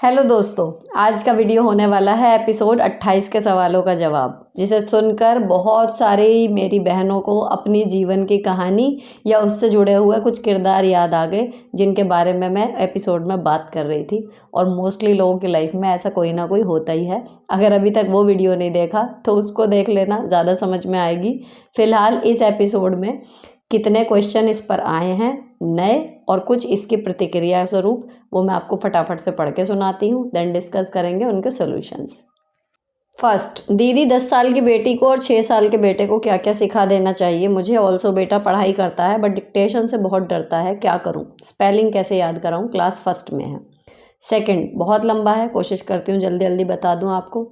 Hello दोस्तों, आज का वीडियो होने वाला है एपिसोड 28 के सवालों का जवाब, जिसे सुनकर बहुत सारी मेरी बहनों को अपनी जीवन की कहानी या उससे जुड़े हुए कुछ किरदार याद आ गए, जिनके बारे में मैं एपिसोड में बात कर रही थी। और मोस्टली लोगों की लाइफ में ऐसा कोई ना कोई होता ही है। अगर अभी तक वो वीडियो नहीं देखा तो उसको देख लेना, ज़्यादा समझ में आएगी। फ़िलहाल इस एपिसोड में कितने क्वेश्चन इस पर आए हैं नए और कुछ इसकी प्रतिक्रिया स्वरूप, वो मैं आपको फटाफट से पढ़ के सुनाती हूँ, देन डिस्कस करेंगे उनके सॉल्यूशंस। फर्स्ट, दीदी 10 साल की बेटी को और 6 साल के बेटे को क्या क्या सिखा देना चाहिए मुझे। ऑल्सो बेटा पढ़ाई करता है बट डिक्टेशन से बहुत डरता है, क्या करूँ? स्पेलिंग कैसे याद कराऊँ, क्लास फर्स्ट में है। सेकंड, बहुत लंबा है, कोशिश करती हूँ जल्दी जल्दी बता दूँ आपको।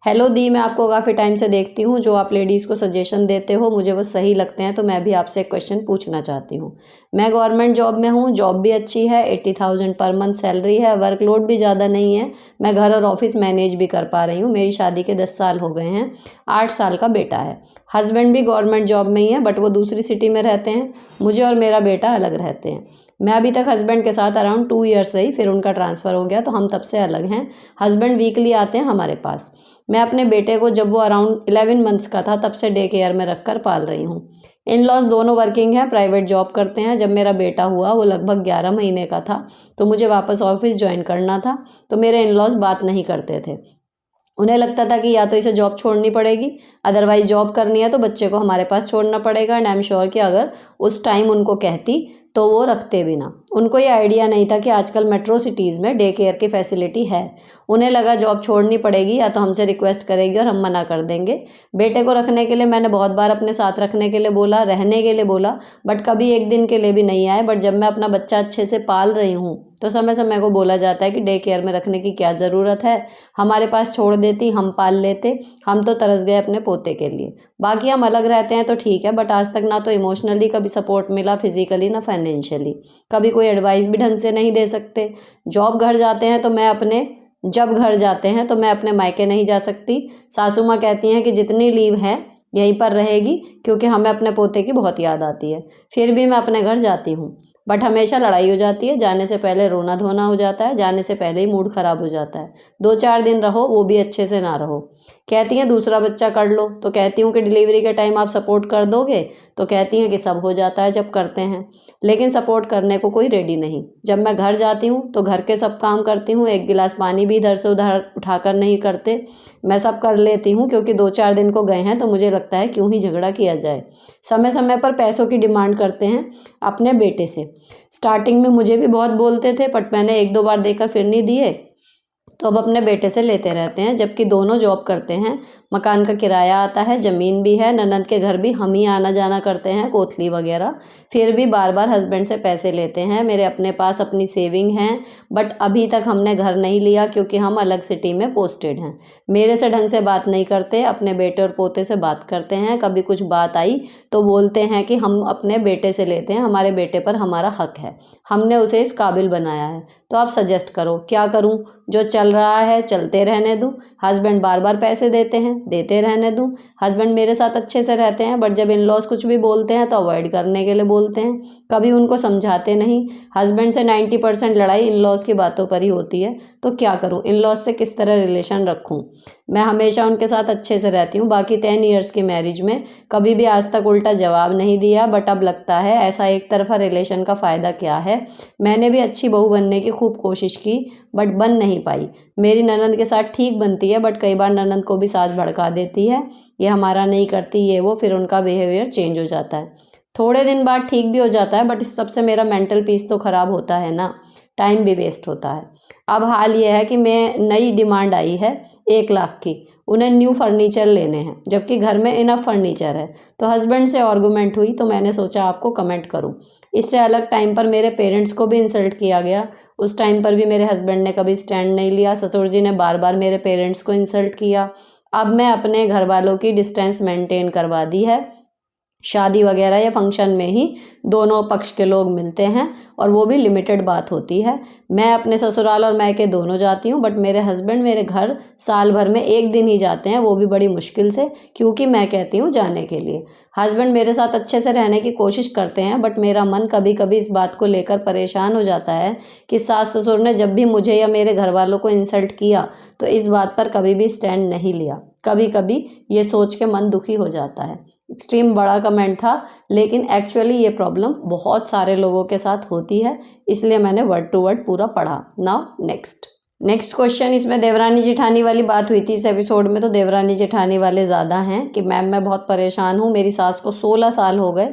हेलो दी, मैं आपको काफ़ी टाइम से देखती हूँ, जो आप लेडीज़ को सजेशन देते हो मुझे वो सही लगते हैं, तो मैं भी आपसे एक क्वेश्चन पूछना चाहती हूँ। मैं गवर्नमेंट जॉब में हूँ, जॉब भी अच्छी है, 80,000 पर मंथ सैलरी है, वर्कलोड भी ज़्यादा नहीं है, मैं घर और ऑफिस मैनेज भी कर पा रही हूँ। मेरी शादी के 10 साल हो गए हैं, 8 साल का बेटा है। हस्बैंड भी गवर्नमेंट जॉब में ही है बट वो दूसरी सिटी में रहते हैं। मुझे और मेरा बेटा अलग रहते हैं। मैं अभी तक हस्बैंड के साथ अराउंड 2 ईयर्स रही, फिर उनका ट्रांसफ़र हो गया तो हम तब से अलग हैं। हस्बैंड वीकली आते हैं हमारे पास। मैं अपने बेटे को जब वो अराउंड 11 मंथ्स का था तब से डे केयर में रख कर पाल रही हूँ। इन लॉज दोनों वर्किंग हैं, प्राइवेट जॉब करते हैं। जब मेरा बेटा हुआ वो लगभग 11 महीने का था तो मुझे वापस ऑफिस ज्वाइन करना था, तो मेरे इन लॉज बात नहीं करते थे। उन्हें लगता था कि या तो इसे जॉब छोड़नी पड़ेगी, अदरवाइज़ जॉब करनी है तो बच्चे को हमारे पास छोड़ना पड़ेगा। एंड आई एम श्योर कि अगर उस टाइम उनको कहती तो वो रखते भी ना। उनको ये आइडिया नहीं था कि आजकल मेट्रो सिटीज़ में डे केयर की फैसिलिटी है। उन्हें लगा जॉब छोड़नी पड़ेगी या तो हमसे रिक्वेस्ट करेगी और हम मना कर देंगे। बेटे को रखने के लिए मैंने बहुत बार अपने साथ रखने के लिए बोला, रहने के लिए बोला, बट कभी एक दिन के लिए भी नहीं आए। बट जब मैं अपना बच्चा अच्छे से पाल रही हूँ तो समय समय को बोला जाता है कि डे केयर में रखने की क्या ज़रूरत है, हमारे पास छोड़ देती, हम पाल लेते। हम तो तरस गए अपने पोते के लिए। बाकी हम अलग रहते हैं तो ठीक है, बट आज तक ना तो इमोशनली कभी सपोर्ट मिला, फिजिकली ना फाइनेंशियली। कभी कोई एडवाइस भी ढंग से नहीं दे सकते। जॉब घर जाते हैं तो मैं अपने जब घर जाते हैं तो मैं अपने मायके नहीं जा सकती। सासू माँ कहती हैं कि जितनी लीव है यहीं पर रहेगी, क्योंकि हमें अपने पोते की बहुत याद आती है। फिर भी मैं अपने घर जाती हूँ, बट हमेशा लड़ाई हो जाती है। जाने से पहले रोना धोना हो जाता है, जाने से पहले ही मूड ख़राब हो जाता है। 2-4 दिन रहो, वो भी अच्छे से ना रहो। कहती हैं दूसरा बच्चा कर लो, तो कहती हूँ कि डिलीवरी के टाइम आप सपोर्ट कर दोगे, तो कहती हैं कि सब हो जाता है जब करते हैं। लेकिन सपोर्ट करने को कोई रेडी नहीं। जब मैं घर जाती हूँ तो घर के सब काम करती हूँ, एक गिलास पानी भी इधर से उधर उठाकर नहीं करते। मैं सब कर लेती हूँ क्योंकि 2-4 दिन को गए हैं तो मुझे लगता है क्यों ही झगड़ा किया जाए। समय समय पर पैसों की डिमांड करते हैं अपने बेटे से। स्टार्टिंग में मुझे भी बहुत बोलते थे बट मैंने 1-2 बार देकर फिर नहीं दिए, तो अब अपने बेटे से लेते रहते हैं। जबकि दोनों जॉब करते हैं, मकान का किराया आता है, ज़मीन भी है, ननद के घर भी हम ही आना जाना करते हैं, कोतली वगैरह। फिर भी बार बार हस्बैंड से पैसे लेते हैं। मेरे अपने पास अपनी सेविंग है, बट अभी तक हमने घर नहीं लिया क्योंकि हम अलग सिटी में पोस्टेड हैं। मेरे से ढंग से बात नहीं करते, अपने बेटे और पोते से बात करते हैं। कभी कुछ बात आई तो बोलते हैं कि हम अपने बेटे से लेते हैं, हमारे बेटे पर हमारा हक है, हमने उसे इस काबिल बनाया है। तो आप सजेस्ट करो क्या करूं? जो चल रहा है चलते रहने दूं? हस्बैंड बार बार पैसे देते हैं, देते रहने दूं? हस्बैंड मेरे साथ अच्छे से रहते हैं बट जब इन लॉज कुछ भी बोलते हैं तो अवॉइड करने के लिए बोलते हैं, कभी उनको समझाते नहीं। हस्बैंड से 90% लड़ाई इन लॉज की बातों पर ही होती है, तो क्या करूं? इन लॉज से किस तरह रिलेशन रखूं? मैं हमेशा उनके साथ अच्छे से रहती हूँ, बाकी 10 ईयर्स की मैरिज में कभी भी आज तक उल्टा जवाब नहीं दिया। बट अब लगता है ऐसा एक तरफा रिलेशन का फ़ायदा क्या है। मैंने भी अच्छी बहू बनने की खूब कोशिश की बट बन नहीं पाई। मेरी ननद के साथ ठीक बनती है बट कई बार ननद को भी सास भड़का देती है, ये हमारा नहीं करती ये वो, फिर उनका बिहेवियर चेंज हो जाता है। थोड़े दिन बाद ठीक भी हो जाता है बट इस सबसे मेरा मेंटल पीस तो ख़राब होता है ना, टाइम भी वेस्ट होता है। अब हाल ये है कि मैं नई डिमांड आई है 1 लाख की, उन्हें न्यू फर्नीचर लेने हैं जबकि घर में इनफ फर्नीचर है। तो हस्बैंड से आर्गूमेंट हुई तो मैंने सोचा आपको कमेंट करूं। इससे अलग टाइम पर मेरे पेरेंट्स को भी इंसल्ट किया गया, उस टाइम पर भी मेरे हस्बैंड ने कभी स्टैंड नहीं लिया। ससुर जी ने बार बार मेरे पेरेंट्स को इंसल्ट किया। अब मैं अपने घर वालों की डिस्टेंस मेंटेन करवा दी है, शादी वगैरह या फंक्शन में ही दोनों पक्ष के लोग मिलते हैं और वो भी लिमिटेड बात होती है। मैं अपने ससुराल और मायके दोनों जाती हूँ, बट मेरे हस्बैंड मेरे घर साल भर में 1 दिन ही जाते हैं, वो भी बड़ी मुश्किल से, क्योंकि मैं कहती हूँ जाने के लिए। हस्बैंड मेरे साथ अच्छे से रहने की कोशिश करते हैं, बट मेरा मन कभी कभी इस बात को लेकर परेशान हो जाता है कि सास ससुर ने जब भी मुझे या मेरे घर वालों को इंसल्ट किया तो इस बात पर कभी भी स्टैंड नहीं लिया। कभी कभी ये सोच के मन दुखी हो जाता है। एक्सट्रीम बड़ा कमेंट था, लेकिन एक्चुअली ये प्रॉब्लम बहुत सारे लोगों के साथ होती है, इसलिए मैंने वर्ड टू वर्ड पूरा पढ़ा। नाउ नेक्स्ट क्वेश्चन, इसमें देवरानी जेठानी वाली बात हुई थी इस एपिसोड में, तो देवरानी जेठानी वाले ज़्यादा हैं कि मैम मैं बहुत परेशान हूँ, मेरी सास को 16 साल हो गए,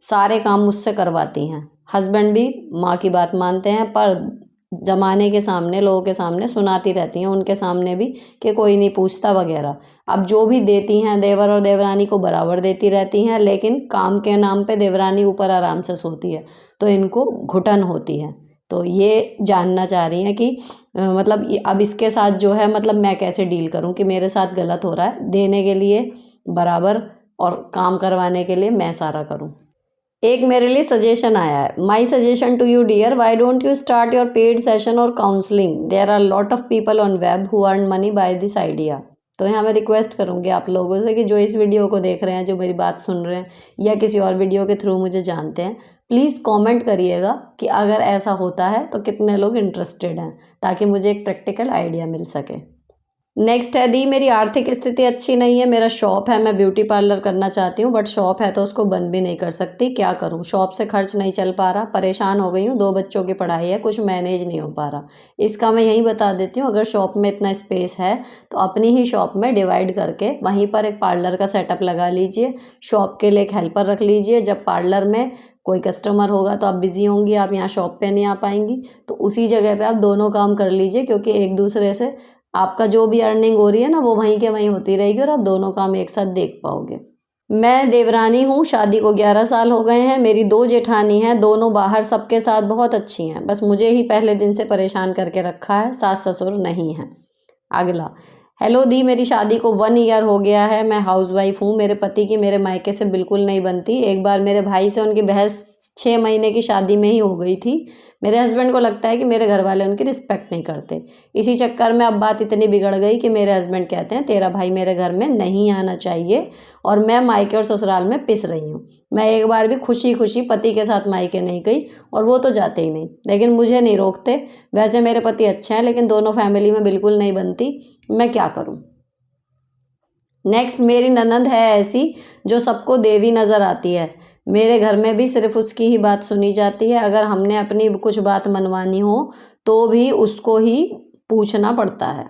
सारे काम मुझसे करवाती हैं। हस्बैंड भी माँ की बात मानते हैं, पर ज़माने के सामने, लोगों के सामने सुनाती रहती हैं, उनके सामने भी, कि कोई नहीं पूछता वगैरह। अब जो भी देती हैं देवर और देवरानी को बराबर देती रहती हैं, लेकिन काम के नाम पे देवरानी ऊपर आराम से सोती है, तो इनको घुटन होती है। तो ये जानना चाह रही हैं कि मतलब अब इसके साथ जो है, मतलब मैं कैसे डील करूं कि मेरे साथ गलत हो रहा है, देने के लिए बराबर और काम करवाने के लिए मैं सारा करूं। एक मेरे लिए सजेशन आया है, my suggestion to you dear, why don't you start your paid session और counselling, there are lot of people on web who earn money by this idea. तो यहाँ मैं रिक्वेस्ट करूँगी आप लोगों से कि जो इस वीडियो को देख रहे हैं, जो मेरी बात सुन रहे हैं या किसी और वीडियो के थ्रू मुझे जानते हैं, प्लीज़ कमेंट करिएगा कि अगर ऐसा होता है तो कितने लोग इंटरेस्टेड हैं, ताकि मुझे एक प्रैक्टिकल आइडिया मिल सके। नेक्स्ट है दी, मेरी आर्थिक स्थिति अच्छी नहीं है, मेरा शॉप है, मैं ब्यूटी पार्लर करना चाहती हूँ, बट शॉप है तो उसको बंद भी नहीं कर सकती, क्या करूँ? शॉप से खर्च नहीं चल पा रहा, परेशान हो गई हूँ, 2 बच्चों की पढ़ाई है, कुछ मैनेज नहीं हो पा रहा। इसका मैं यही बता देती हूँ, अगर शॉप में इतना स्पेस है तो अपनी ही शॉप में डिवाइड करके वहीं पर एक पार्लर का सेटअप लगा लीजिए, शॉप के लिए एक हेल्पर रख लीजिए। जब पार्लर में कोई कस्टमर होगा तो आप बिज़ी होंगी, आप यहाँ शॉप पे नहीं आ पाएंगी, तो उसी जगह पे आप दोनों काम कर लीजिए, क्योंकि एक दूसरे से आपका जो भी अर्निंग हो रही है ना, वो वहीं के वहीं होती रहेगी और आप दोनों काम एक साथ देख पाओगे। मैं देवरानी हूँ, शादी को 11 साल हो गए हैं, मेरी 2 जेठानी हैं, दोनों बाहर सबके साथ बहुत अच्छी हैं, बस मुझे ही पहले दिन से परेशान करके रखा है, सास ससुर नहीं हैं। अगला, हेलो दी, मेरी शादी को 1 ईयर हो गया है, मैं हाउसवाइफ हूँ, मेरे पति की मेरे मायके से बिल्कुल नहीं बनती। एक बार मेरे भाई से उनकी बहस 6 महीने की शादी में ही हो गई थी। मेरे हस्बैंड को लगता है कि मेरे घर वाले उनकी रिस्पेक्ट नहीं करते। इसी चक्कर में अब बात इतनी बिगड़ गई कि मेरे हस्बैंड कहते हैं तेरा भाई मेरे घर में नहीं आना चाहिए, और मैं मायके और ससुराल में पिस रही हूँ। मैं एक बार भी खुशी खुशी पति के साथ मायके नहीं गई, और वो तो जाते ही नहीं, लेकिन मुझे नहीं रोकते। वैसे मेरे पति अच्छे हैं, लेकिन दोनों फैमिली में बिल्कुल नहीं बनती, मैं क्या करूँ? नेक्स्ट, मेरी ननद है ऐसी जो सबको देवी नज़र आती है, मेरे घर में भी सिर्फ उसकी ही बात सुनी जाती है, अगर हमने अपनी कुछ बात मनवानी हो तो भी उसको ही पूछना पड़ता है।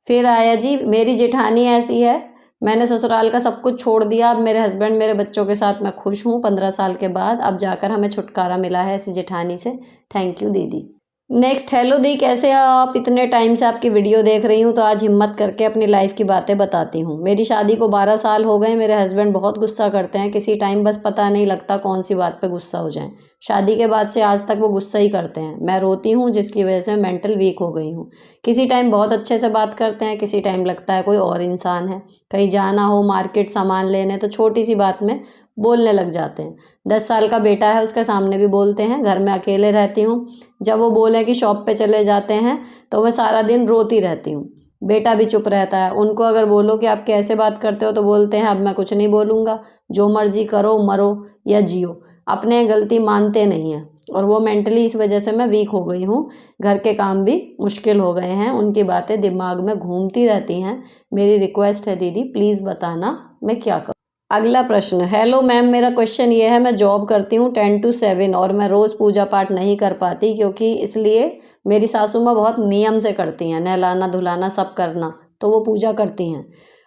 फिर आया जी, मेरी जेठानी ऐसी है, मैंने ससुराल का सब कुछ छोड़ दिया, अब मेरे हस्बैंड मेरे बच्चों के साथ मैं खुश हूँ 15 साल के बाद, अब जाकर हमें छुटकारा मिला है ऐसी जेठानी से, थैंक यू दीदी। नेक्स्ट, हेलो दी, कैसे हो आप? इतने टाइम से आपकी वीडियो देख रही हूँ, तो आज हिम्मत करके अपनी लाइफ की बातें बताती हूँ। मेरी शादी को 12 साल हो गए, मेरे हस्बैंड बहुत गुस्सा करते हैं, किसी टाइम बस पता नहीं लगता कौन सी बात पे गुस्सा हो जाएं। शादी के बाद से आज तक वो गुस्सा ही करते हैं, मैं रोती हूँ, जिसकी वजह से मेंटल वीक हो गई हूँ। किसी टाइम बहुत अच्छे से बात करते हैं, किसी टाइम लगता है कोई और इंसान है। कहीं जाना हो, मार्केट सामान लेने, तो छोटी सी बात में बोलने लग जाते हैं। 10 साल का बेटा है, उसके सामने भी बोलते हैं। घर में अकेले रहती हूँ, जब वो बोले कि शॉप पे चले जाते हैं तो मैं सारा दिन रोती रहती हूँ। बेटा भी चुप रहता है, उनको अगर बोलो कि आप कैसे बात करते हो तो बोलते हैं अब मैं कुछ नहीं बोलूँगा, जो मर्जी करो, मरो या जियो। अपने गलती मानते नहीं हैं, और वो मेंटली इस वजह से मैं वीक हो गई हूँ। घर के काम भी मुश्किल हो गए हैं, उनकी बातें दिमाग में घूमती रहती हैं। मेरी रिक्वेस्ट है दीदी, प्लीज़ बताना मैं क्या करूँ। अगला प्रश्न, हेलो मैम, मेरा क्वेश्चन ये है, मैं जॉब करती हूँ 10 to 7 और मैं रोज़ पूजा पाठ नहीं कर पाती, क्योंकि इसलिए मेरी सासू माँ बहुत नियम से करती हैं, नहलाना धुलाना सब करना, तो वो पूजा करती हैं।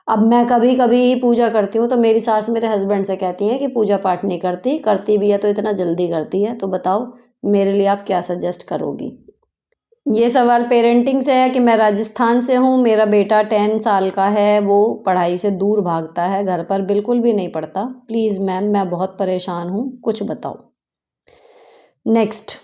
अब मैं कभी कभी ही पूजा करती हूँ, तो मेरी सास मेरे हस्बैंड से कहती हैं कि पूजा पाठ नहीं करती, करती भी है तो इतना जल्दी करती है। तो बताओ मेरे लिए आप क्या सजेस्ट करोगी? ये सवाल पेरेंटिंग से है कि मैं राजस्थान से हूँ, मेरा बेटा 10 साल का है, वो पढ़ाई से दूर भागता है, घर पर बिल्कुल भी नहीं पढ़ता। प्लीज़ मैम, मैं बहुत परेशान हूँ, कुछ बताओ। नेक्स्ट,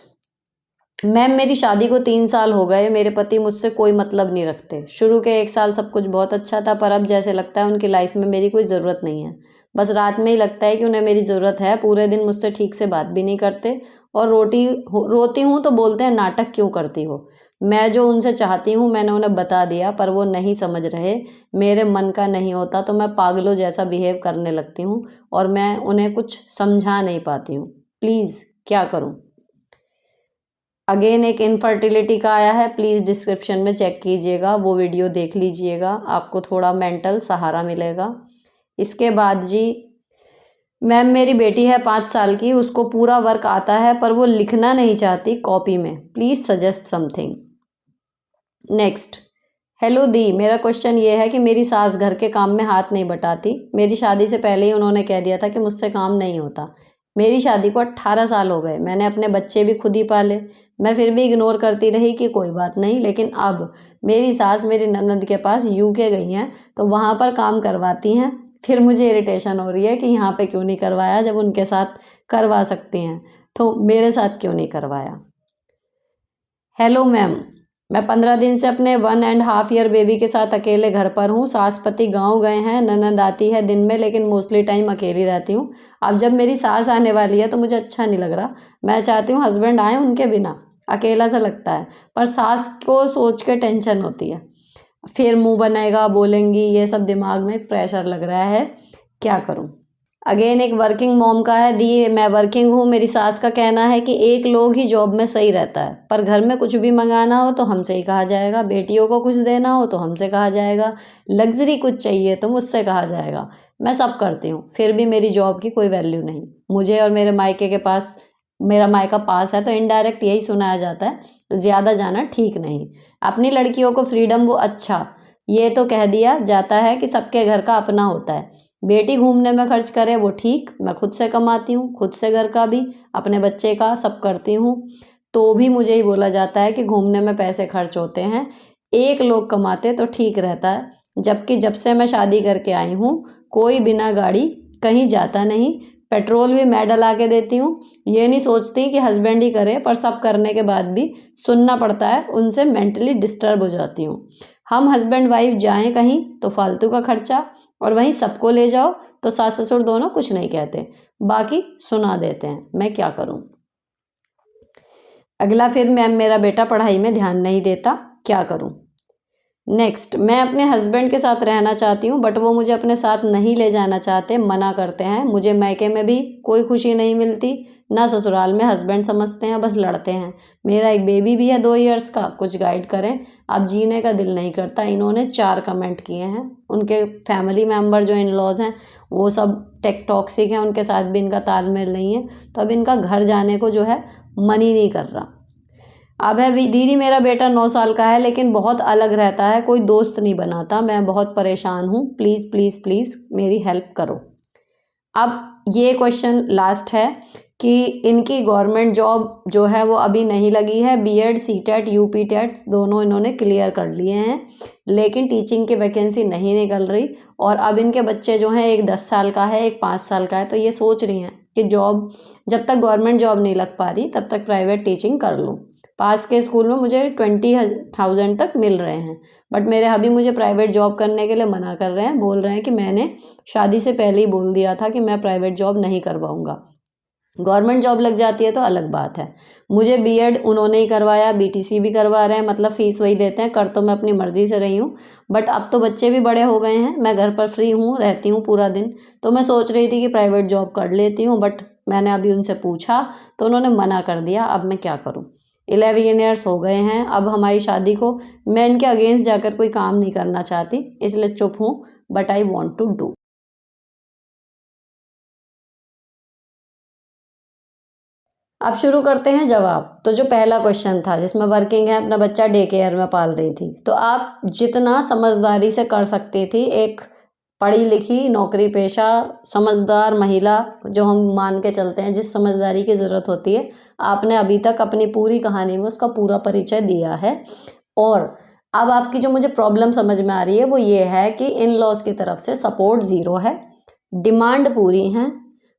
मैम मेरी शादी को 3 साल हो गए, मेरे पति मुझसे कोई मतलब नहीं रखते। शुरू के 1 साल सब कुछ बहुत अच्छा था, पर अब जैसे लगता है उनकी लाइफ में मेरी कोई ज़रूरत नहीं है। बस रात में ही लगता है कि उन्हें मेरी ज़रूरत है, पूरे दिन मुझसे ठीक से बात भी नहीं करते और रोती हूँ तो बोलते हैं नाटक क्यों करती हो। मैं जो उनसे चाहती हूँ मैंने उन्हें बता दिया पर वो नहीं समझ रहे, मेरे मन का नहीं होता तो मैं पागलों जैसा बिहेव करने लगती हूँ और मैं उन्हें कुछ समझा नहीं पाती हूँ। प्लीज़ क्या करूँ? अगेन एक इनफर्टिलिटी का आया है, प्लीज़ डिस्क्रिप्शन में चेक कीजिएगा, वो वीडियो देख लीजिएगा, आपको थोड़ा मेंटल सहारा मिलेगा। इसके बाद जी, मैम मेरी बेटी है 5 साल की, उसको पूरा वर्क आता है पर वो लिखना नहीं चाहती कॉपी में, please suggest something. Next, hello दी, मेरा क्वेश्चन ये है कि मेरी सास घर के काम में हाथ नहीं बटाती। मेरी शादी से पहले ही उन्होंने कह दिया था कि मुझसे काम नहीं होता। मेरी शादी को 18 साल हो गए, मैंने अपने बच्चे भी खुद ही पाले। मैं फिर भी इग्नोर करती रही कि कोई बात नहीं, लेकिन अब मेरी सास मेरी ननद के पास यूके गई हैं तो वहाँ पर काम करवाती हैं। फिर मुझे इरिटेशन हो रही है कि यहाँ पे क्यों नहीं करवाया जब उनके साथ करवा सकती हैं, तो मेरे साथ क्यों नहीं करवाया। हेलो मैम, मैं 15 दिन से अपने 1.5 ईयर बेबी के साथ अकेले घर पर हूँ। सास पति गाँव गए हैं, ननद आती है दिन में लेकिन मोस्टली टाइम अकेली रहती हूँ। अब जब मेरी सास आने वाली है तो मुझे अच्छा नहीं लग रहा। मैं चाहती हूँ हस्बैंड आए उनके बिना, अकेला सा लगता है, पर सास को सोच के टेंशन होती है। फिर मुँह बनेगा, बोलेंगी, ये सब दिमाग में प्रेशर लग रहा है, क्या करूँ? अगेन एक वर्किंग मॉम का है, दी मैं वर्किंग हूँ, मेरी सास का कहना है कि एक लोग ही जॉब में सही रहता है, पर घर में कुछ भी मंगाना हो तो हमसे ही कहा जाएगा, बेटियों को कुछ देना हो तो हमसे कहा जाएगा, लग्जरी कुछ चाहिए तो मुझसे कहा जाएगा। मैं सब करती हूँ, फिर भी मेरी जॉब की कोई वैल्यू नहीं। मुझे और मेरे मायके के पास, मेरा मायका पास है तो इनडायरेक्ट यही सुनाया जाता है, ज़्यादा जाना ठीक नहीं। अपनी लड़कियों को फ्रीडम वो अच्छा, ये तो कह दिया जाता है कि सबके घर का अपना होता है। बेटी घूमने में खर्च करे वो ठीक, मैं खुद से कमाती हूँ, खुद से घर का भी, अपने बच्चे का सब करती हूँ, तो भी मुझे ही बोला जाता है कि घूमने में पैसे खर्च होते हैं, एक लोग कमाते तो ठीक रहता है। जबकि जब से मैं शादी करके आई हूँ कोई बिना गाड़ी कहीं जाता नहीं, पेट्रोल भी मैं डला के देती हूँ। ये नहीं सोचती कि हस्बैंड ही करे, पर सब करने के बाद भी सुनना पड़ता है, उनसे मेंटली डिस्टर्ब हो जाती हूँ। हम हस्बैंड वाइफ जाएं कहीं तो फालतू का खर्चा, और वहीं सबको ले जाओ तो सास ससुर दोनों कुछ नहीं कहते, बाकी सुना देते हैं। मैं क्या करूं? अगला, फिर मैम मेरा बेटा पढ़ाई में ध्यान नहीं देता, क्या करूं? नेक्स्ट, मैं अपने हस्बैंड के साथ रहना चाहती हूँ बट वो मुझे अपने साथ नहीं ले जाना चाहते, मना करते हैं। मुझे मायके में भी कोई खुशी नहीं मिलती, ना ससुराल में। हस्बैंड समझते हैं, बस लड़ते हैं। मेरा एक बेबी भी है 2 इयर्स का, कुछ गाइड करें। अब जीने का दिल नहीं करता। इन्होंने 4 कमेंट किए हैं। उनके फैमिली मेम्बर जो इन लॉज हैं वो सब टॉक्सिक हैं, उनके साथ भी इनका तालमेल नहीं है, तो अब इनका घर जाने को जो है मन ही नहीं कर रहा। अब है दीदी, मेरा बेटा 9 साल का है लेकिन बहुत अलग रहता है, कोई दोस्त नहीं बनाता, मैं बहुत परेशान हूँ, प्लीज़ प्लीज़ प्लीज़ मेरी हेल्प करो। अब ये क्वेश्चन लास्ट है कि इनकी गवर्नमेंट जॉब जो है वो अभी नहीं लगी है। बीएड, सीटेट, यूपी टेट दोनों इन्होंने क्लियर कर लिए हैं, लेकिन टीचिंग की वैकेंसी नहीं निकल रही। और अब इनके बच्चे जो हैं, एक 10 साल का है, एक 5 साल का है, तो ये सोच रही हैं कि जॉब, जब तक गवर्नमेंट जॉब नहीं लग पा रही तब तक प्राइवेट टीचिंग कर लूँ। पास के स्कूल में मुझे 20,000 तक मिल रहे हैं, बट मेरे हबी मुझे प्राइवेट जॉब करने के लिए मना कर रहे हैं। बोल रहे हैं कि मैंने शादी से पहले ही बोल दिया था कि मैं प्राइवेट जॉब नहीं करवाऊँगा, गवर्नमेंट जॉब लग जाती है तो अलग बात है। मुझे बीएड उन्होंने ही करवाया, बीटीसी भी करवा रहे हैं, मतलब फ़ीस वही देते हैं। कर तो मैं अपनी मर्ज़ी से रही हूँ, बट अब तो बच्चे भी बड़े हो गए हैं, मैं घर पर फ्री हूँ, रहती हूँ पूरा दिन, तो मैं सोच रही थी कि प्राइवेट जॉब कर लेती हूँ, बट मैंने अभी उनसे पूछा तो उन्होंने मना कर दिया। अब मैं क्या करूँ? 11 ईयर्स हो गए हैं अब हमारी शादी को, मैं इनके अगेंस्ट जाकर कोई काम नहीं करना चाहती, इसलिए चुप हूँ, but I want to do. अब शुरू करते हैं जवाब। तो जो पहला क्वेश्चन था जिसमें वर्किंग है, अपना बच्चा डे केयर में पाल रही थी, तो आप जितना समझदारी से कर सकती थी, एक पढ़ी लिखी नौकरी पेशा समझदार महिला जो हम मान के चलते हैं, जिस समझदारी की ज़रूरत होती है, आपने अभी तक अपनी पूरी कहानी में उसका पूरा परिचय दिया है। और अब आपकी जो मुझे प्रॉब्लम समझ में आ रही है वो ये है कि इन लॉज की तरफ से सपोर्ट ज़ीरो है, डिमांड पूरी हैं,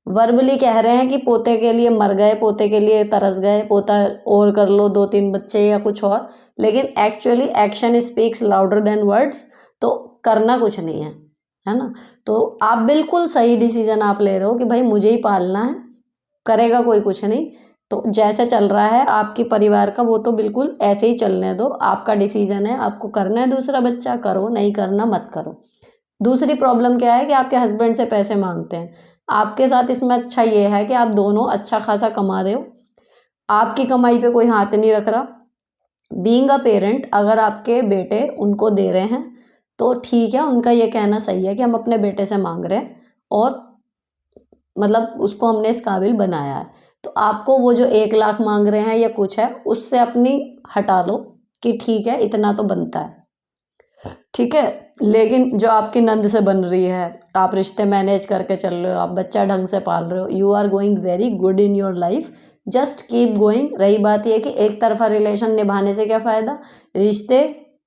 वर्बली कह रहे हैं कि पोते के लिए मर गए, पोते के लिए तरस गए, पोता और कर लो, 2-3 बच्चे या कुछ और, लेकिन actually action speaks louder than words, तो करना कुछ नहीं है, है ना। तो आप बिल्कुल सही डिसीजन आप ले रहे हो कि भाई मुझे ही पालना है, करेगा कोई कुछ नहीं। तो जैसे चल रहा है आपके परिवार का वो तो बिल्कुल ऐसे ही चलने दो, आपका डिसीजन है, आपको करना है दूसरा बच्चा करो, नहीं करना मत करो। दूसरी प्रॉब्लम क्या है कि आपके हस्बैंड से पैसे मांगते हैं। आपके साथ इसमें अच्छा ये है कि आप दोनों अच्छा खासा कमा रहे हो, आपकी कमाई पे कोई हाथ नहीं रख रहा। बीइंग अ पेरेंट अगर आपके बेटे उनको दे रहे हैं तो ठीक है, उनका ये कहना सही है कि हम अपने बेटे से मांग रहे हैं और मतलब उसको हमने इस काबिल बनाया है। तो आपको वो जो 1 लाख मांग रहे हैं या कुछ है उससे अपनी हटा लो कि ठीक है इतना तो बनता है, ठीक है। लेकिन जो आपकी नंद से बन रही है, आप रिश्ते मैनेज करके चल रहे हो, आप बच्चा ढंग से पाल रहे हो, you are going very good in your life, just keep going. रही बात ये कि एक तरफा रिलेशन निभाने से क्या फ़ायदा। रिश्ते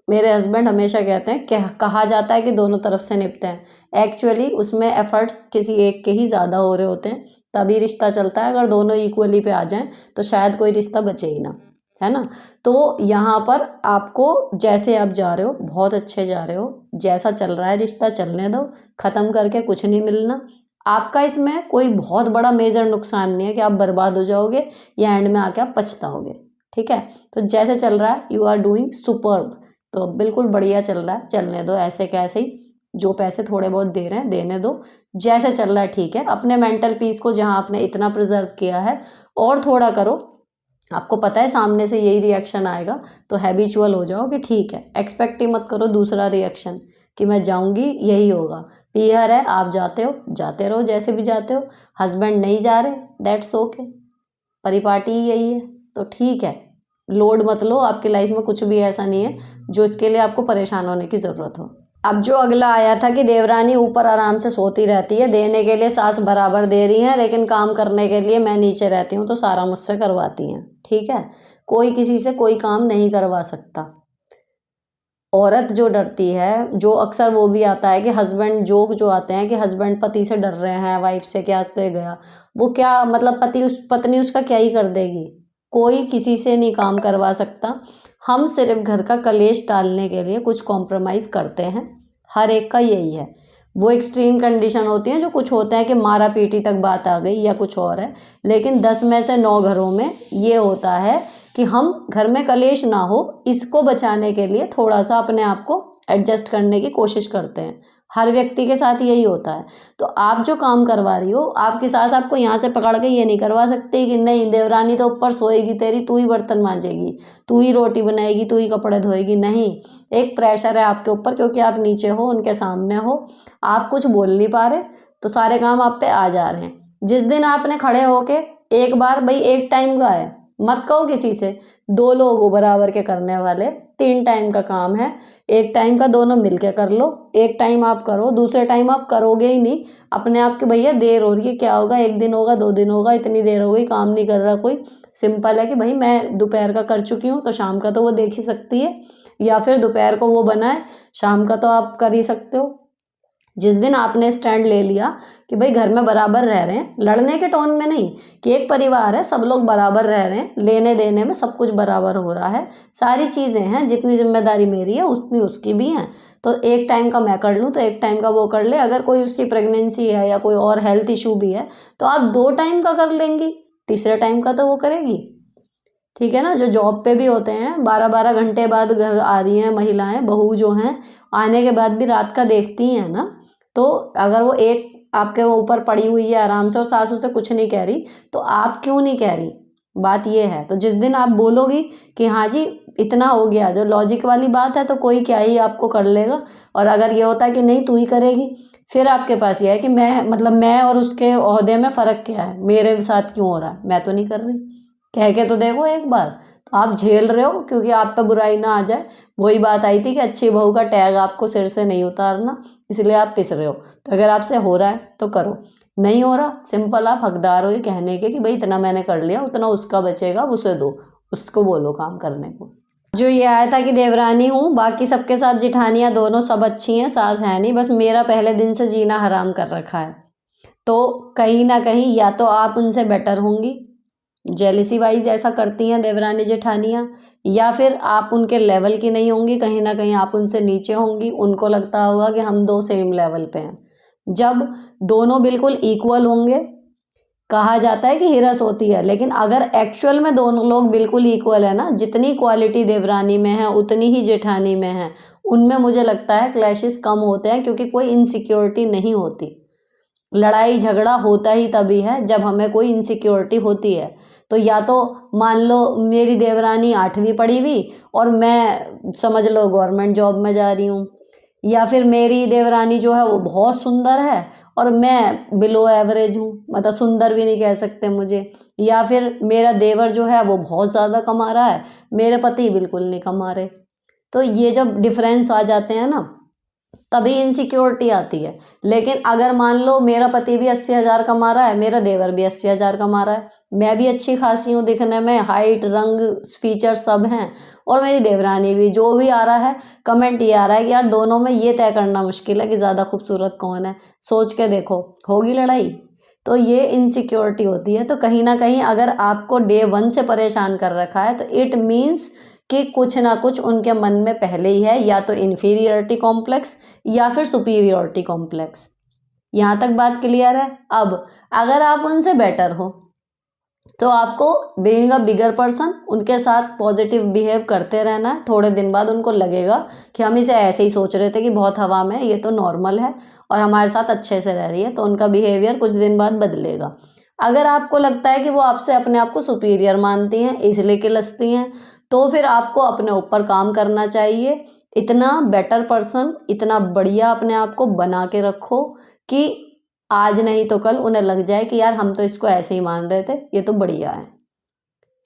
मेरे हस्बैंड हमेशा कहते हैं, कहा जाता है कि दोनों तरफ से निभते हैं, एक्चुअली उसमें एफर्ट्स किसी एक के ही ज़्यादा हो रहे होते हैं, तभी रिश्ता चलता है। अगर दोनों इक्वली पे आ जाएं तो शायद कोई रिश्ता बचे ही ना, है ना। तो यहाँ पर आपको जैसे आप जा रहे हो बहुत अच्छे जा रहे हो, जैसा चल रहा है रिश्ता चलने दो, ख़त्म करके कुछ नहीं मिलना। आपका इसमें कोई बहुत बड़ा मेजर नुकसान नहीं है कि आप बर्बाद हो जाओगे या एंड में आके आप पछताओगे, ठीक है। तो जैसे चल रहा है यू आर डूइंग सुपर्ब, तो बिल्कुल बढ़िया चल रहा है, चलने दो ऐसे कैसे ही। जो पैसे थोड़े बहुत दे रहे हैं देने दो, जैसे चल रहा है ठीक है। अपने मेंटल पीस को जहाँ आपने इतना प्रिजर्व किया है और थोड़ा करो, आपको पता है सामने से यही रिएक्शन आएगा तो हैबिचुअल हो जाओ कि ठीक है, एक्सपेक्ट ही मत करो दूसरा रिएक्शन कि मैं जाऊंगी यही होगा। पीयर है, आप जाते हो जाते रहो जैसे भी जाते हो, हस्बैंड नहीं जा रहे दैट्स ओके, परिपाटी ही यही है तो ठीक है। लोड मत लो, आपकी लाइफ में कुछ भी ऐसा नहीं है जो इसके लिए आपको परेशान होने की ज़रूरत हो। अब जो अगला आया था कि देवरानी ऊपर आराम से सोती रहती है, देने के लिए सास बराबर दे रही है लेकिन काम करने के लिए मैं नीचे रहती हूँ तो सारा मुझसे करवाती हैं, ठीक है। कोई किसी से कोई काम नहीं करवा सकता। औरत जो डरती है, जो अक्सर वो भी आता है कि हस्बैंड जोक जो आते हैं कि हस्बैंड पति से डर रहे हैं, वाइफ से क्या कह गया, वो क्या मतलब पत्नी उसका क्या ही कर देगी। कोई किसी से नहीं काम करवा सकता। हम सिर्फ घर का कलेश टालने के लिए कुछ कॉम्प्रोमाइज़ करते हैं, हर एक का यही है। वो एक्सट्रीम कंडीशन होती हैं जो कुछ होते हैं कि मारा पीटी तक बात आ गई या कुछ और है, लेकिन 10 में से 9 घरों में ये होता है कि हम घर में कलेश ना हो इसको बचाने के लिए थोड़ा सा अपने आप को एडजस्ट करने की कोशिश करते हैं। हर व्यक्ति के साथ यही होता है। तो आप जो काम करवा रही हो, आपकी सास आपको यहाँ से पकड़ के ये नहीं करवा सकती कि नहीं देवरानी तो ऊपर सोएगी तेरी, तू ही बर्तन मांजेगी, तू ही रोटी बनाएगी, तू ही कपड़े धोएगी। नहीं, एक प्रेशर है आपके ऊपर क्योंकि आप नीचे हो, उनके सामने हो, आप कुछ बोल नहीं पा रहे तो सारे काम आप पे आ जा रहे हैं। जिस दिन आपने खड़े होके एक बार भाई एक टाइम का है, मत कहो किसी से 2 लोग हो बराबर के करने वाले, 3 टाइम का काम है, एक टाइम का दोनों मिलके कर लो। एक टाइम आप करो, दूसरे टाइम आप करोगे ही नहीं अपने आप के, भैया देर हो रही है क्या होगा, 1 दिन होगा 2 दिन होगा, इतनी देर हो गई काम नहीं कर रहा कोई। सिंपल है कि भाई मैं दोपहर का कर चुकी हूँ तो शाम का तो वो देख ही सकती है, या फिर दोपहर को वो बनाए शाम का तो आप कर ही सकते हो। जिस दिन आपने स्टैंड ले लिया कि भाई घर में बराबर रह रहे हैं, लड़ने के टोन में नहीं, कि एक परिवार है सब लोग बराबर रह रहे हैं, लेने देने में सब कुछ बराबर हो रहा है, सारी चीज़ें हैं, जितनी जिम्मेदारी मेरी है उतनी उसकी भी हैं, तो एक टाइम का मैं कर लूँ तो एक टाइम का वो कर ले। अगर कोई उसकी प्रेगनेंसी है या कोई और हेल्थ इशू भी है तो आप 2 टाइम का कर लेंगी, तीसरे टाइम का तो वो करेगी, ठीक है ना। जो जॉब पे भी होते हैं 12-12 घंटे बाद घर आ रही हैं महिलाएं, बहू जो हैं आने के बाद भी रात का देखती हैं ना, तो अगर वो एक आपके ऊपर पड़ी हुई है आराम से और सासू से कुछ नहीं कह रही तो आप क्यों नहीं कह रही, बात ये है। तो जिस दिन आप बोलोगी कि हाँ जी इतना हो गया, जो लॉजिक वाली बात है, तो कोई क्या ही आपको कर लेगा। और अगर ये होता है कि नहीं तू ही करेगी, फिर आपके पास ये है कि मैं मतलब मैं और उसके ओहदे में फ़र्क क्या है, मेरे साथ क्यों हो रहा है, मैं तो नहीं कर रही, कह के तो देखो एक बार। तो आप झेल रहे हो क्योंकि आप पे बुराई ना आ जाए। वही बात आई थी कि अच्छी बहू का टैग आपको सिर से नहीं उतारना, इसलिए आप पिस रहे हो। तो अगर आपसे हो रहा है तो करो, नहीं हो रहा सिंपल आप हकदार हो ये कहने के कि भाई इतना मैंने कर लिया, उतना उसका बचेगा, उसे दो, उसको बोलो काम करने को। जो ये आया था कि देवरानी हूँ, बाकी सबके साथ जिठानियाँ दोनों सब अच्छी हैं, सास है नहीं, बस मेरा पहले दिन से जीना हराम कर रखा है। तो कहीं ना कहीं या तो आप उनसे बेटर होंगी जेलिसी वाइज ऐसा करती हैं देवरानी जेठानियाँ, या फिर आप उनके लेवल की नहीं होंगी, कहीं ना कहीं आप उनसे नीचे होंगी, उनको लगता होगा कि हम दो सेम लेवल पे हैं। जब दोनों बिल्कुल इक्वल होंगे, कहा जाता है कि हिरस होती है, लेकिन अगर एक्चुअल में दोनों लोग बिल्कुल इक्वल है ना, जितनी क्वालिटी देवरानी में है उतनी ही जेठानी में है, उनमें मुझे लगता है क्लैशेस कम होते हैं, क्योंकि कोई इनसिक्योरिटी नहीं होती। लड़ाई झगड़ा होता ही तभी है जब हमें कोई इनसिक्योरिटी होती है। तो या तो मान लो मेरी देवरानी 8वीं पढ़ी हुई और मैं समझ लो गवर्नमेंट जॉब में जा रही हूँ, या फिर मेरी देवरानी जो है वो बहुत सुंदर है और मैं बिलो एवरेज हूँ, मतलब सुंदर भी नहीं कह सकते मुझे, या फिर मेरा देवर जो है वो बहुत ज़्यादा कमा रहा है, मेरे पति बिल्कुल नहीं कमा रहे। तो ये जब डिफरेंस आ जाते हैं ना, तभी इनसिक्योरिटी आती है। लेकिन अगर मान लो मेरा पति भी 80,000 कमा रहा है, मेरा देवर भी 80,000 कमा रहा है, मैं भी अच्छी खासी हूँ दिखने में, हाइट रंग फीचर सब हैं, और मेरी देवरानी भी, जो भी आ रहा है कमेंट ये आ रहा है कि यार दोनों में ये तय करना मुश्किल है कि ज़्यादा खूबसूरत कौन है, सोच के देखो, होगी लड़ाई। तो ये इनसिक्योरिटी होती है। तो कहीं ना कहीं अगर आपको डे 1 से परेशान कर रखा है, तो इट मीन्स कि कुछ ना कुछ उनके मन में पहले ही है, या तो इन्फीरियरिटी कॉम्प्लेक्स या फिर सुपीरियरिटी कॉम्प्लेक्स। यहाँ तक बात क्लियर है। अब अगर आप उनसे बेटर हो, तो आपको बीइंग अ बिगर पर्सन उनके साथ पॉजिटिव बिहेव करते रहना है। थोड़े दिन बाद उनको लगेगा कि हम इसे ऐसे ही सोच रहे थे कि बहुत हवा में, ये तो नॉर्मल है और हमारे साथ अच्छे से रह रही है, तो उनका बिहेवियर कुछ दिन बाद बदलेगा। अगर आपको लगता है कि वो आपसे अपने आप को सुपीरियर मानती हैं, इसलिए किलसती हैं, तो फिर आपको अपने ऊपर काम करना चाहिए। इतना बेटर पर्सन, इतना बढ़िया अपने आप को बना के रखो कि आज नहीं तो कल उन्हें लग जाए कि यार हम तो इसको ऐसे ही मान रहे थे, ये तो बढ़िया है।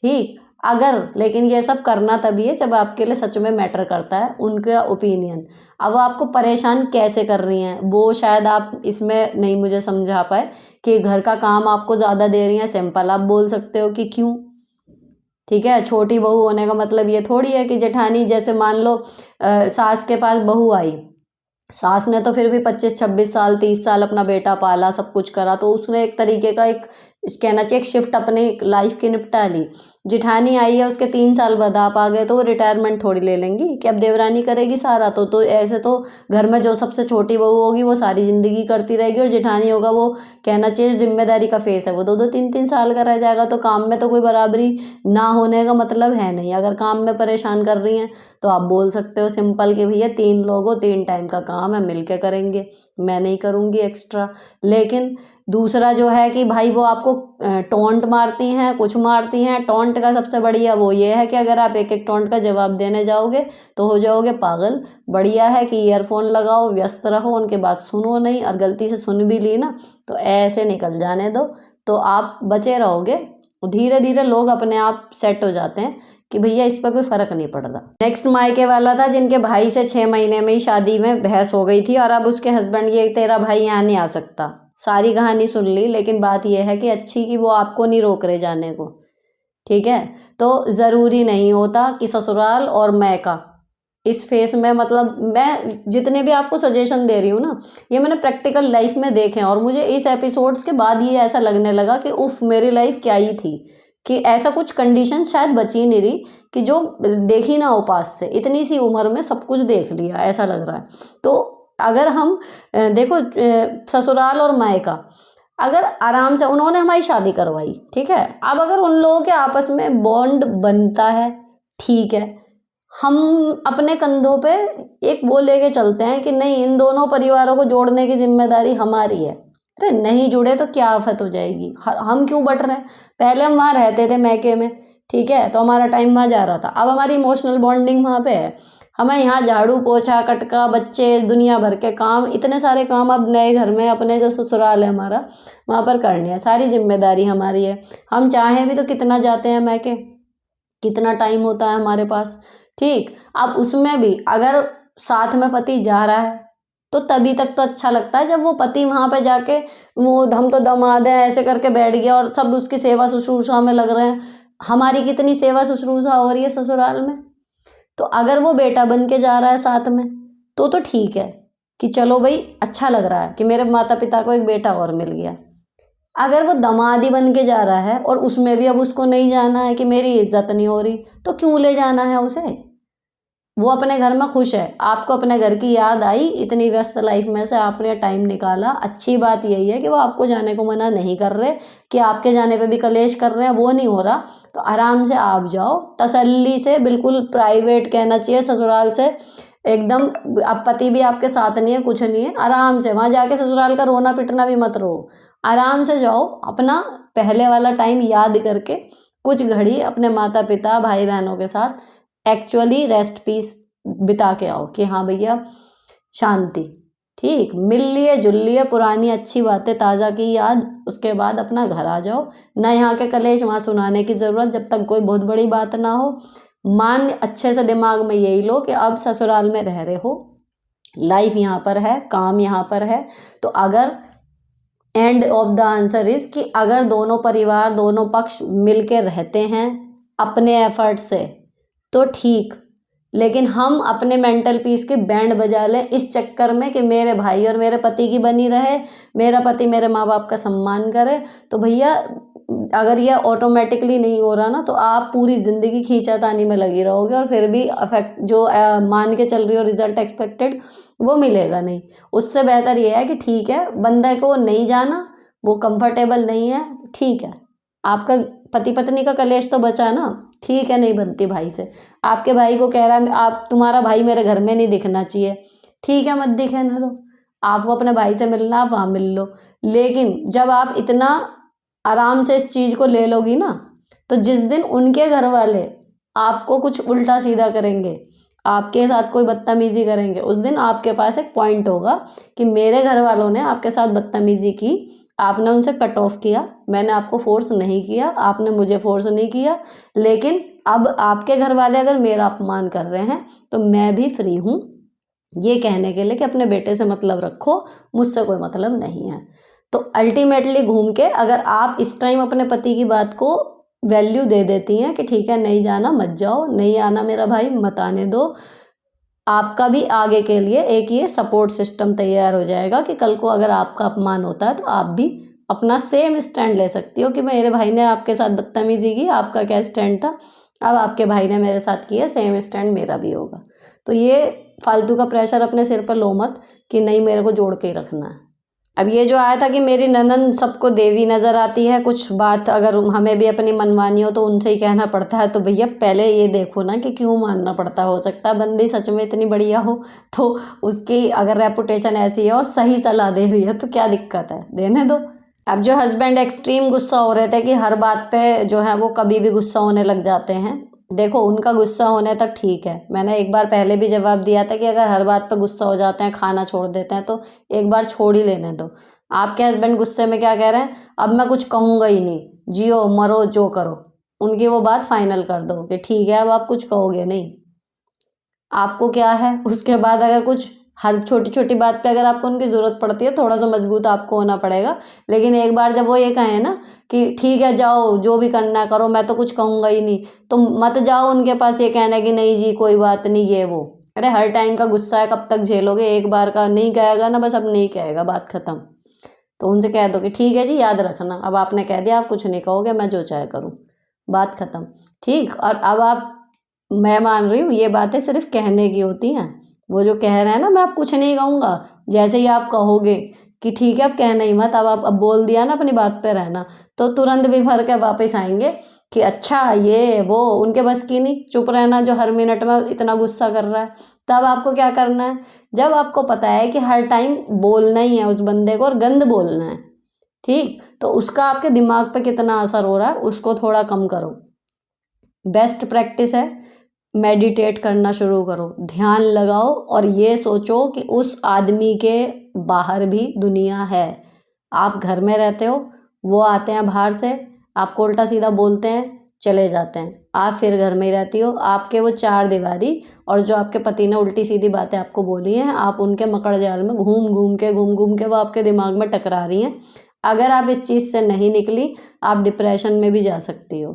ठीक, अगर लेकिन ये सब करना तभी है जब आपके लिए सच में मैटर करता है उनका ओपिनियन। अब वो आपको परेशान कैसे कर रही हैं वो शायद आप इसमें नहीं मुझे समझा पाए, कि घर का काम आपको ज़्यादा दे रही हैं, सिंपल आप बोल सकते हो कि क्यों। ठीक है, छोटी बहू होने का मतलब ये थोड़ी है कि जेठानी, जैसे मान लो सास के पास बहू आई, सास ने तो फिर भी 25-26 साल 30 साल अपना बेटा पाला, सब कुछ करा, तो उसने एक तरीके का एक कहना चाहिए एक शिफ्ट अपनी लाइफ की निपटा ली। जिठानी आई है, उसके 3 साल बाद आप आ गए, तो वो रिटायरमेंट थोड़ी ले लेंगी कि अब देवरानी करेगी सारा। तो ऐसे तो घर में जो सबसे छोटी बहू होगी वो सारी जिंदगी करती रहेगी, और जिठानी होगा वो कहना चाहिए जिम्मेदारी का फेस है, वो 2-2 3-3 साल का रह जाएगा। तो काम में तो कोई बराबरी ना होने का मतलब है नहीं। अगर काम में परेशान कर रही हैं तो आप बोल सकते हो सिंपल कि भैया 3 लोगों 3 टाइम का काम है, मिल के करेंगे, मैं नहीं करूँगी एक्स्ट्रा। लेकिन दूसरा जो है कि भाई वो आपको टोंट मारती हैं, कुछ मारती हैं। टोंट का सबसे बढ़िया वो ये है कि अगर आप एक एक टोंट का जवाब देने जाओगे तो हो जाओगे पागल। बढ़िया है कि ईयरफोन लगाओ, व्यस्त रहो, उनके बात सुनो नहीं, और गलती से सुन भी ली ना तो ऐसे निकल जाने दो, तो आप बचे रहोगे। धीरे धीरे लोग अपने आप सेट हो जाते हैं कि भैया इस पर कोई फर्क नहीं पड़ रहा। नेक्स्ट मायके वाला था जिनके भाई से 6 महीने में ही शादी में बहस हो गई थी, और अब उसके हस्बैंड ये तेरा भाई यहाँ नहीं आ सकता। सारी कहानी सुन ली, लेकिन बात यह है कि अच्छी कि वो आपको नहीं रोक रहे जाने को। ठीक है, तो ज़रूरी नहीं होता कि ससुराल और मायका इस फेस में, मतलब मैं जितने भी आपको सजेशन दे रही हूँ ना, ये मैंने प्रैक्टिकल लाइफ में देखे हैं, और मुझे इस एपिसोड्स के बाद ये ऐसा लगने लगा कि उफ मेरी लाइफ क्या ही थी, कि ऐसा कुछ कंडीशन शायद बची नहीं रही कि जो देखी ना हो पास से। इतनी सी उम्र में सब कुछ देख लिया ऐसा लग रहा है। तो अगर हम देखो ससुराल और मायका, अगर आराम से उन्होंने हमारी शादी करवाई, ठीक है, अब अगर उन लोगों के आपस में बॉन्ड बनता है, ठीक है, हम अपने कंधों पे एक वो लेके चलते हैं कि नहीं इन दोनों परिवारों को जोड़ने की जिम्मेदारी हमारी है। अरे नहीं जुड़े तो क्या आफत हो जाएगी, हम क्यों बट रहे हैं। पहले हम वहाँ रहते थे मैके में, ठीक है, तो हमारा टाइम वहाँ जा रहा था, अब हमारी इमोशनल बॉन्डिंग वहाँ पे है। हमें यहाँ झाड़ू पोछा कटका बच्चे दुनिया भर के काम, इतने सारे काम अब नए घर में अपने जो ससुराल है हमारा वहाँ पर करने हैं, सारी जिम्मेदारी हमारी है। हम चाहें भी तो कितना जाते हैं मैके, कितना टाइम होता है हमारे पास। ठीक, अब उसमें भी अगर साथ में पति जा रहा है तो तभी तक तो अच्छा लगता है जब वो पति वहाँ पे जाके वो हम तो दमाद हैं ऐसे करके बैठ गया और सब उसकी सेवा शुश्रूषा में लग रहे हैं। हमारी कितनी सेवा शुश्रूषा हो रही है ससुराल में। तो अगर वो बेटा बन के जा रहा है साथ में तो ठीक है कि चलो भाई अच्छा लग रहा है कि मेरे माता पिता को एक बेटा और मिल गया। अगर वो दमादी बन के जा रहा है और उसमें भी अब उसको नहीं जाना है कि मेरी इज्जत नहीं हो रही, तो क्यों ले जाना है उसे? वो अपने घर में खुश है, आपको अपने घर की याद आई, इतनी व्यस्त लाइफ में से आपने टाइम निकाला। अच्छी बात यही है कि वो आपको जाने को मना नहीं कर रहे, कि आपके जाने पे भी कलेश कर रहे हैं, वो नहीं हो रहा। तो आराम से आप जाओ, तसल्ली से, बिल्कुल प्राइवेट कहना चाहिए ससुराल से एकदम। अब पति भी आपके साथ नहीं है, कुछ नहीं है, आराम से वहाँ जाके ससुराल का रोना पिटना भी मत रो। आराम से जाओ, अपना पहले वाला टाइम याद करके कुछ घड़ी अपने माता पिता भाई बहनों के साथ एक्चुअली रेस्ट पीस बिता के आओ कि हाँ भैया शांति। ठीक, मिल लिए जुल लिए, पुरानी अच्छी बातें ताज़ा की याद, उसके बाद अपना घर आ जाओ। ना यहाँ के कलेश वहाँ सुनाने की ज़रूरत, जब तक कोई बहुत बड़ी बात ना हो। मान अच्छे से दिमाग में यही लो कि अब ससुराल में रह रहे हो, लाइफ यहाँ पर है, काम यहाँ पर है। तो अगर end of the answer is कि अगर दोनों परिवार दोनों पक्ष मिल के रहते हैं अपने एफर्ट से तो ठीक, लेकिन हम अपने मेंटल पीस की बैंड बजा लें इस चक्कर में कि मेरे भाई और मेरे पति की बनी रहे, मेरा पति मेरे माँ बाप का सम्मान करे, तो भैया अगर ये ऑटोमेटिकली नहीं हो रहा ना, तो आप पूरी ज़िंदगी खींचातानी में लगी रहोगे और फिर भी अफेक्ट जो मान के चल रही हो रिजल्ट एक्सपेक्टेड वो मिलेगा नहीं। उससे बेहतर ये है कि ठीक है, बंदे को नहीं जाना, वो कंफर्टेबल नहीं है, ठीक है, आपका पति पत्नी का कलेश तो बचा ना, ठीक है, नहीं बनती भाई से। आपके भाई को कह रहा है आप तुम्हारा भाई मेरे घर में नहीं दिखना चाहिए, ठीक है, मत दिखे ना, तो आपको अपने भाई से मिलना आप वहाँ मिल लो। लेकिन जब आप इतना आराम से इस चीज़ को ले लोगी ना, तो जिस दिन उनके घर वाले आपको कुछ उल्टा सीधा करेंगे, आपके साथ कोई बदतमीज़ी करेंगे, उस दिन आपके पास एक पॉइंट होगा कि मेरे घर वालों ने आपके साथ बदतमीज़ी की, आपने उनसे कट ऑफ किया, मैंने आपको फोर्स नहीं किया, आपने मुझे फोर्स नहीं किया, लेकिन अब आपके घर वाले अगर मेरा अपमान कर रहे हैं तो मैं भी फ्री हूँ ये कहने के लिए कि अपने बेटे से मतलब रखो, मुझसे कोई मतलब नहीं है। तो अल्टीमेटली घूम के अगर आप इस टाइम अपने पति की बात को वैल्यू दे देती हैं कि ठीक है नहीं जाना मत जाओ, नहीं आना मेरा भाई मत आने दो, आपका भी आगे के लिए एक ये सपोर्ट सिस्टम तैयार हो जाएगा कि कल को अगर आपका अपमान होता है तो आप भी अपना सेम स्टैंड ले सकती हो कि मेरे भाई ने आपके साथ बदतमीजी की, आपका क्या स्टैंड था, अब आपके भाई ने मेरे साथ किया, सेम स्टैंड मेरा भी होगा। तो ये फालतू का प्रेशर अपने सिर पर लो मत कि नहीं मेरे को जोड़ के ही रखना है। अब ये जो आया था कि मेरी ननंद सबको देवी नज़र आती है, कुछ बात अगर हमें भी अपनी मनवानी हो तो उनसे ही कहना पड़ता है, तो भैया पहले ये देखो ना कि क्यों मानना पड़ता, हो सकता है बंदी सच में इतनी बढ़िया हो, तो उसकी अगर रेपुटेशन ऐसी है और सही सलाह दे रही है तो क्या दिक्कत है, देने दो। अब जो हस्बैंड एक्सट्रीम गुस्सा हो रहे थे कि हर बात पे जो है वो कभी भी गुस्सा होने लग जाते हैं, देखो उनका गुस्सा होने तक ठीक है, मैंने एक बार पहले भी जवाब दिया था कि अगर हर बात पे गुस्सा हो जाते हैं, खाना छोड़ देते हैं, तो एक बार छोड़ ही लेने दो। आपके हस्बैंड गुस्से में क्या कह रहे हैं, अब मैं कुछ कहूँगा ही नहीं, जियो मरो जो करो, उनकी वो बात फाइनल कर दो कि ठीक है अब आप कुछ कहोगे नहीं, आपको क्या है। उसके बाद अगर कुछ हर छोटी छोटी बात पे अगर आपको उनकी ज़रूरत पड़ती है, थोड़ा सा मजबूत आपको होना पड़ेगा, लेकिन एक बार जब वो ये कहें ना कि ठीक है जाओ जो भी करना है करो, मैं तो कुछ कहूँगा ही नहीं, तो मत जाओ उनके पास ये कहना कि नहीं जी कोई बात नहीं ये वो। अरे हर टाइम का गुस्सा है, कब तक झेलोगे, एक बार का नहीं कहेगा ना बस, अब नहीं कहेगा, बात खत्म। तो उनसे कह दो कि ठीक है जी याद रखना, अब आपने कह दिया आप कुछ नहीं कहोगे, मैं जो चाहे करूँ, बात खत्म। ठीक, और अब आप, मैं मान रही हूँ ये बातें सिर्फ कहने की होती हैं, वो जो कह रहे हैं ना मैं अब कुछ नहीं कहूँगा, जैसे ही आप कहोगे कि ठीक है अब कहना ही मत, अब बोल दिया ना अपनी बात पे रहना, तो तुरंत भी भर के वापस आएंगे कि अच्छा ये वो, उनके बस की नहीं चुप रहना जो हर मिनट में इतना गुस्सा कर रहा है। तब आपको क्या करना है, जब आपको पता है कि हर टाइम बोलना ही है उस बंदे को और गंद बोलना है, ठीक, तो उसका आपके दिमाग पे कितना असर हो रहा है उसको थोड़ा कम करो। बेस्ट प्रैक्टिस है मेडिटेट करना शुरू करो, ध्यान लगाओ और ये सोचो कि उस आदमी के बाहर भी दुनिया है। आप घर में रहते हो, वो आते हैं बाहर से, आपको उल्टा सीधा बोलते हैं, चले जाते हैं, आप फिर घर में ही रहती हो, आपके वो चार दीवारी और जो आपके पति ने उल्टी सीधी बातें आपको बोली हैं, आप उनके मकड़ जाल में घूम घूम के वो आपके दिमाग में टकरा रही हैं। अगर आप इस चीज़ से नहीं निकली, आप डिप्रेशन में भी जा सकती हो।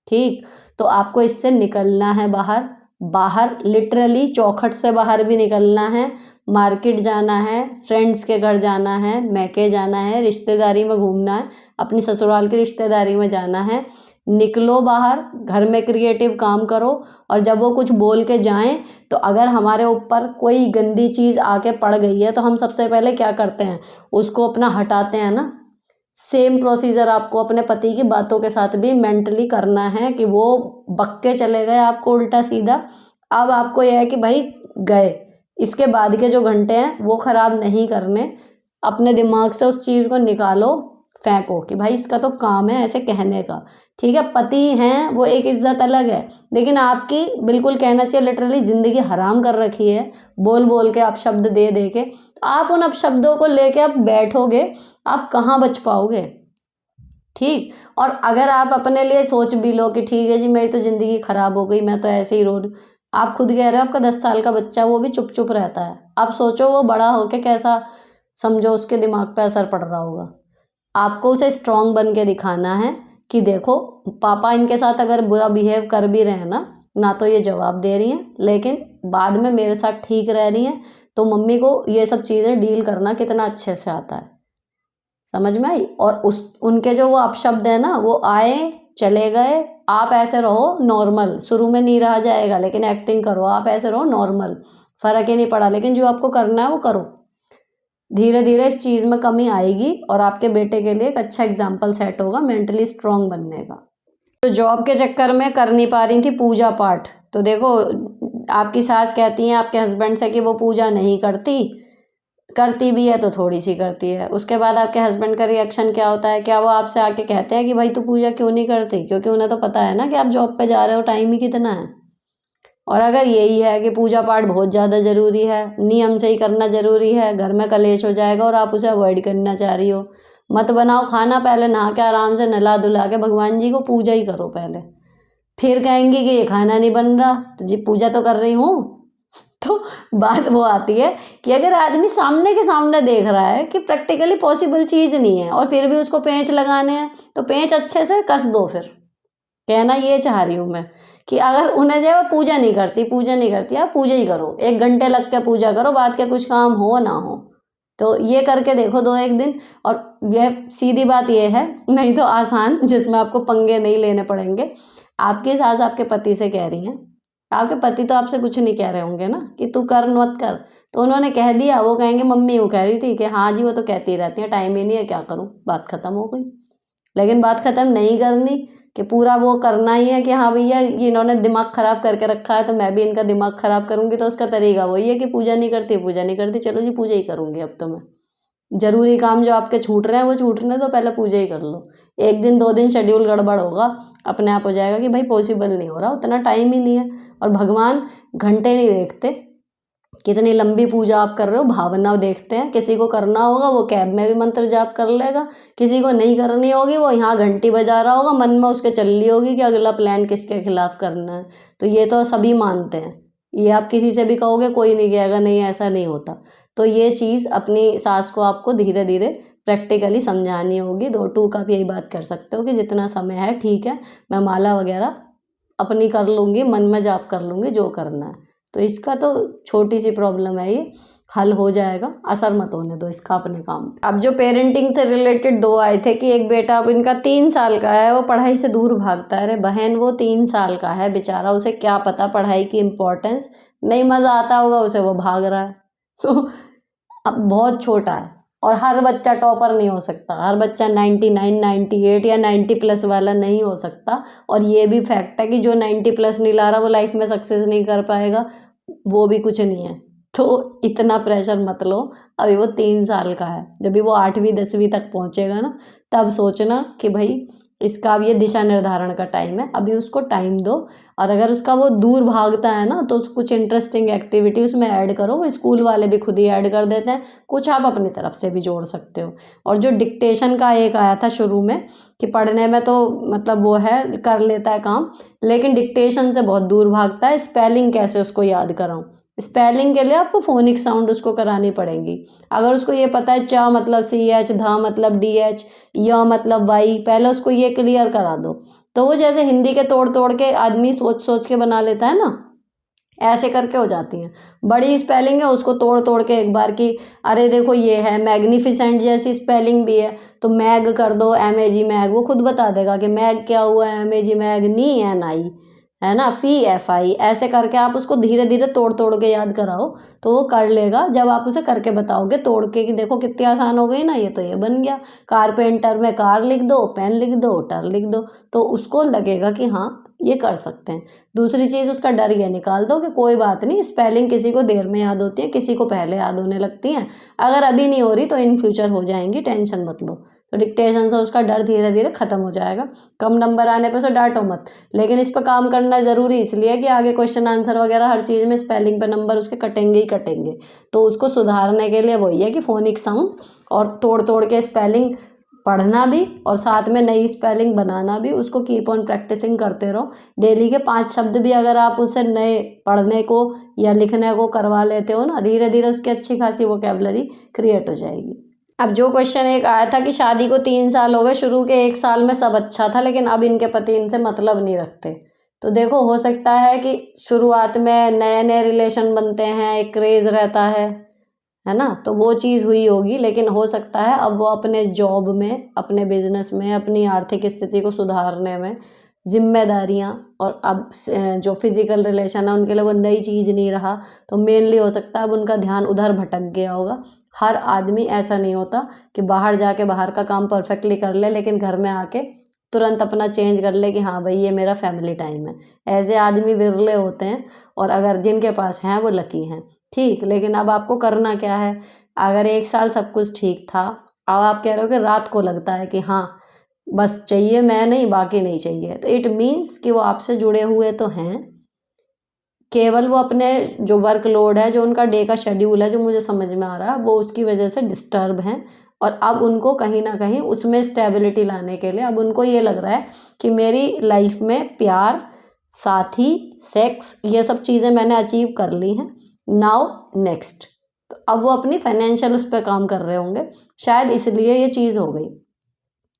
ठीक, तो आपको इससे निकलना है बाहर, बाहर लिटरली चौखट से बाहर भी निकलना है, मार्केट जाना है, फ्रेंड्स के घर जाना है, मैके जाना है, रिश्तेदारी में घूमना है, अपनी ससुराल की रिश्तेदारी में जाना है, निकलो बाहर, घर में क्रिएटिव काम करो। और जब वो कुछ बोल के जाएं तो अगर हमारे ऊपर कोई गंदी चीज़ आके पड़ गई है तो हम सबसे पहले क्या करते हैं, उसको अपना हटाते हैं ना। सेम प्रोसीजर आपको अपने पति की बातों के साथ भी मेंटली करना है कि वो बक के चले गए आपको उल्टा सीधा। अब आपको यह है कि भाई गए, इसके बाद के जो घंटे हैं वो ख़राब नहीं करने। अपने दिमाग से उस चीज़ को निकालो, फेंको कि भाई इसका तो काम है ऐसे कहने का। ठीक है, पति हैं वो एक इज्जत अलग है, लेकिन आपकी बिल्कुल कहना चाहिए लिटरली ज़िंदगी हराम कर रखी है बोल बोल के, आप शब्द दे दे के। तो आप उन अपशब्दों को लेके आप बैठोगे, आप कहाँ बच पाओगे। ठीक, और अगर आप अपने लिए सोच भी लो कि ठीक है जी मेरी तो ज़िंदगी ख़राब हो गई, मैं तो ऐसे ही रो रही हूँ। आप खुद कह रहे हो आपका 10 साल का बच्चा वो भी चुप चुप रहता है, आप सोचो वो बड़ा होके कैसा, समझो उसके दिमाग पे असर पड़ रहा होगा। आपको उसे स्ट्रॉन्ग बन के दिखाना है कि देखो पापा इनके साथ अगर बुरा बिहेव कर भी रहे हैं ना तो ये जवाब दे रही हैं, लेकिन बाद में मेरे साथ ठीक रह रही हैं, तो मम्मी को ये सब चीज़ें डील करना कितना अच्छे से आता है। समझ में आई। और उस उनके जो वो अपशब्द है ना, वो आए चले गए, आप ऐसे रहो नॉर्मल, शुरू में नहीं रहा जाएगा लेकिन एक्टिंग करो, आप ऐसे रहो नॉर्मल, फ़र्क ही नहीं पड़ा, लेकिन जो आपको करना है वो करो। धीरे धीरे इस चीज़ में कमी आएगी और आपके बेटे के लिए एक अच्छा एग्जाम्पल सेट होगा मेंटली स्ट्रॉन्ग बनने का। तो जॉब के चक्कर में कर नहीं पा रही थी पूजा पाठ, तो देखो आपकी सास कहती हैं आपके हस्बैंड से कि वो पूजा नहीं करती भी है तो थोड़ी सी करती है। उसके बाद आपके हस्बैंड का रिएक्शन क्या होता है, क्या वो आपसे आके कहते हैं कि भाई तू पूजा क्यों नहीं करती, क्योंकि उन्हें तो पता है ना कि आप जॉब पे जा रहे हो, टाइम ही कितना है। और अगर यही है कि पूजा पाठ बहुत ज़्यादा ज़रूरी है, नियम से ही करना ज़रूरी है, घर में कलेश हो जाएगा और आप उसे अवॉइड करना चाह रही हो, मत बनाओ खाना, पहले नहा के आराम से नला धुला के भगवान जी को पूजा ही करो पहले, फिर कहेंगी कि ये खाना नहीं बन रहा, तो जी पूजा तो कर रही हूँ। तो बात वो आती है कि अगर आदमी सामने के सामने देख रहा है कि प्रैक्टिकली पॉसिबल चीज़ नहीं है और फिर भी उसको पेंच लगाने हैं, तो पेंच अच्छे से कस दो। फिर कहना ये चाह रही हूँ मैं कि अगर उन्हें जो है वो पूजा नहीं करती, आप पूजा ही करो, 1 घंटे लग के पूजा करो, बाद के कुछ काम हो ना हो। तो ये करके देखो 2-1 दिन, और यह सीधी बात ये है, नहीं तो आसान, जिसमें आपको पंगे नहीं लेने पड़ेंगे। आपकी सास आपके पति से कह रही हैं, आपके पति तो आपसे कुछ नहीं कह रहे होंगे ना कि तू कर मत कर, तो उन्होंने कह दिया, वो कहेंगे मम्मी वो कह रही थी कि हाँ जी वो तो कहती रहती है, टाइम ही नहीं है, क्या करूँ, बात ख़त्म हो गई। लेकिन बात ख़त्म नहीं करनी कि पूरा वो करना ही है कि हाँ भैया ये इन्होंने दिमाग ख़राब करके रखा है तो मैं भी इनका दिमाग ख़राब करूँगी। तो उसका तरीका वही है कि पूजा नहीं करती, चलो जी पूजा ही करूँगी अब तो मैं। ज़रूरी काम जो आपके छूट रहे हैं वो छूटने दो, पहले पूजा ही कर लो। 1 दिन 2 दिन शेड्यूल गड़बड़ होगा, अपने आप हो जाएगा कि भाई पॉसिबल नहीं हो रहा, उतना टाइम ही नहीं है। और भगवान घंटे नहीं देखते, कितनी लंबी पूजा आप कर रहे हो, भावना देखते हैं। किसी को करना होगा वो कैब में भी मंत्र जाप कर लेगा, किसी को नहीं करनी होगी वो यहाँ घंटी बजा रहा होगा, मन में उसके चल रही होगी कि अगला प्लान किसके खिलाफ करना है। तो ये तो सभी मानते हैं, ये आप किसी से भी कहोगे कोई नहीं कहेगा नहीं ऐसा नहीं होता। तो ये चीज़ अपनी सास को आपको धीरे धीरे प्रैक्टिकली समझानी होगी। 2-2 का भी यही बात कर सकते हो कि जितना समय है ठीक है, मैं माला वगैरह अपनी कर लूँगी, मन में जाप कर लूँगी जो करना है। तो इसका तो छोटी सी प्रॉब्लम है, ये हल हो जाएगा, असर मत होने दो इसका अपने काम पे। अब जो पेरेंटिंग से रिलेटेड 2 आए थे कि एक बेटा अब इनका 3 साल का है, वो पढ़ाई से दूर भागता है। अरे बहन वो 3 साल का है बेचारा, उसे क्या पता पढ़ाई की इम्पोर्टेंस, नहीं मज़ा आता होगा उसे, वो भाग रहा है। तो अब बहुत छोटा है और हर बच्चा टॉपर नहीं हो सकता, हर बच्चा 99, 98 या 90+ वाला नहीं हो सकता। और ये भी फैक्ट है कि जो 90+ नहीं ला रहा वो लाइफ में सक्सेस नहीं कर पाएगा, वो भी कुछ नहीं है। तो इतना प्रेशर मत लो, अभी वो 3 साल का है, जब भी वो 8वीं 10वीं तक पहुँचेगा ना तब सोचना कि भाई इसका अब ये दिशा निर्धारण का टाइम है, अभी उसको टाइम दो। और अगर उसका वो दूर भागता है ना तो कुछ इंटरेस्टिंग एक्टिविटी उसमें ऐड करो, वो स्कूल वाले भी खुद ही ऐड कर देते हैं, कुछ आप अपनी तरफ से भी जोड़ सकते हो। और जो डिक्टेशन का एक आया था शुरू में कि पढ़ने में तो मतलब वो है कर लेता है काम, लेकिन डिक्टेशन से बहुत दूर भागता है, स्पेलिंग कैसे उसको याद कराऊँ, स्पेलिंग के लिए आपको फोनिक साउंड उसको करानी पड़ेंगी। अगर उसको ये पता है चा मतलब CH, धा मतलब DH, य मतलब Y, पहले उसको ये क्लियर करा दो, तो वो जैसे हिंदी के तोड़ तोड़ के आदमी सोच सोच के बना लेता है ना, ऐसे करके हो जाती हैं। बड़ी स्पेलिंग है उसको तोड़ तोड़ के एक बार की, अरे देखो ये है मैग्निफिसेंट जैसी स्पेलिंग भी है तो मैग कर दो, MAG मैग, वो खुद बता देगा कि मैग क्या हुआ, MAG मैग, नी NI, है ना, फी FI। ऐसे करके आप उसको धीरे धीरे तोड़ तोड़ के याद कराओ तो वो कर लेगा। जब आप उसे करके बताओगे तोड़ के कि देखो कितनी आसान हो गई ना, ये तो ये बन गया। कारपेंटर में कार लिख दो, पेन लिख दो, टर लिख दो, तो उसको लगेगा कि हाँ ये कर सकते हैं। दूसरी चीज़ उसका डर ये निकाल दो कि कोई बात नहीं, स्पेलिंग किसी को देर में याद होती है, किसी को पहले याद होने लगती हैं। अगर अभी नहीं हो रही तो इन फ्यूचर हो जाएंगी, टेंशन मत लो। तो डिक्टेशन से उसका डर धीरे धीरे खत्म हो जाएगा। कम नंबर आने पे उसे डांटो मत, लेकिन इस पर काम करना ज़रूरी इसलिए कि आगे क्वेश्चन आंसर वगैरह हर चीज़ में स्पेलिंग पे नंबर उसके कटेंगे ही कटेंगे। तो उसको सुधारने के लिए वही है कि फोनिक साउंड और तोड़ तोड़ के स्पेलिंग पढ़ना भी और साथ में नई स्पेलिंग बनाना भी, उसको कीप ऑन प्रैक्टिसिंग करते रहो। डेली के 5 शब्द भी अगर आप उसे नए पढ़ने को या लिखने को करवा लेते हो ना, धीरे धीरे उसकी अच्छी खासी वोकेबलरी क्रिएट हो जाएगी। अब जो क्वेश्चन एक आया था कि शादी को 3 साल हो गए, शुरू के 1 साल में सब अच्छा था लेकिन अब इनके पति इनसे मतलब नहीं रखते। तो देखो हो सकता है कि शुरुआत में नए नए रिलेशन बनते हैं, एक क्रेज़ रहता है ना, तो वो चीज़ हुई होगी। लेकिन हो सकता है अब वो अपने जॉब में, अपने बिजनेस में, अपनी आर्थिक स्थिति को सुधारने में, जिम्मेदारियां और अब जो फिजिकल रिलेशन है उनके लिए वो नई चीज़ नहीं रहा, तो मेनली हो सकता है अब उनका ध्यान उधर भटक गया होगा। हर आदमी ऐसा नहीं होता कि बाहर जाके बाहर का काम परफेक्टली कर ले लेकिन घर में आके तुरंत अपना चेंज कर ले कि हाँ भाई ये मेरा फैमिली टाइम है। ऐसे आदमी विरले होते हैं और अगर जिनके पास हैं वो लकी हैं। ठीक, लेकिन अब आपको करना क्या है? अगर 1 साल सब कुछ ठीक था, अब आप कह रहे हो कि रात को लगता है कि हाँ बस चाहिए, मैं नहीं बाकी नहीं चाहिए, तो इट मीन्स कि वो आपसे जुड़े हुए तो हैं, केवल वो अपने जो वर्कलोड है, जो उनका डे का शेड्यूल है, जो मुझे समझ में आ रहा है, वो उसकी वजह से डिस्टर्ब हैं। और अब उनको कहीं ना कहीं उसमें स्टेबिलिटी लाने के लिए अब उनको ये लग रहा है कि मेरी लाइफ में प्यार, साथी, सेक्स, ये सब चीज़ें मैंने अचीव कर ली हैं, नाउ नेक्स्ट। तो अब वो अपनी फाइनेंशियल उस पर काम कर रहे होंगे, शायद इसलिए ये चीज़ हो गई।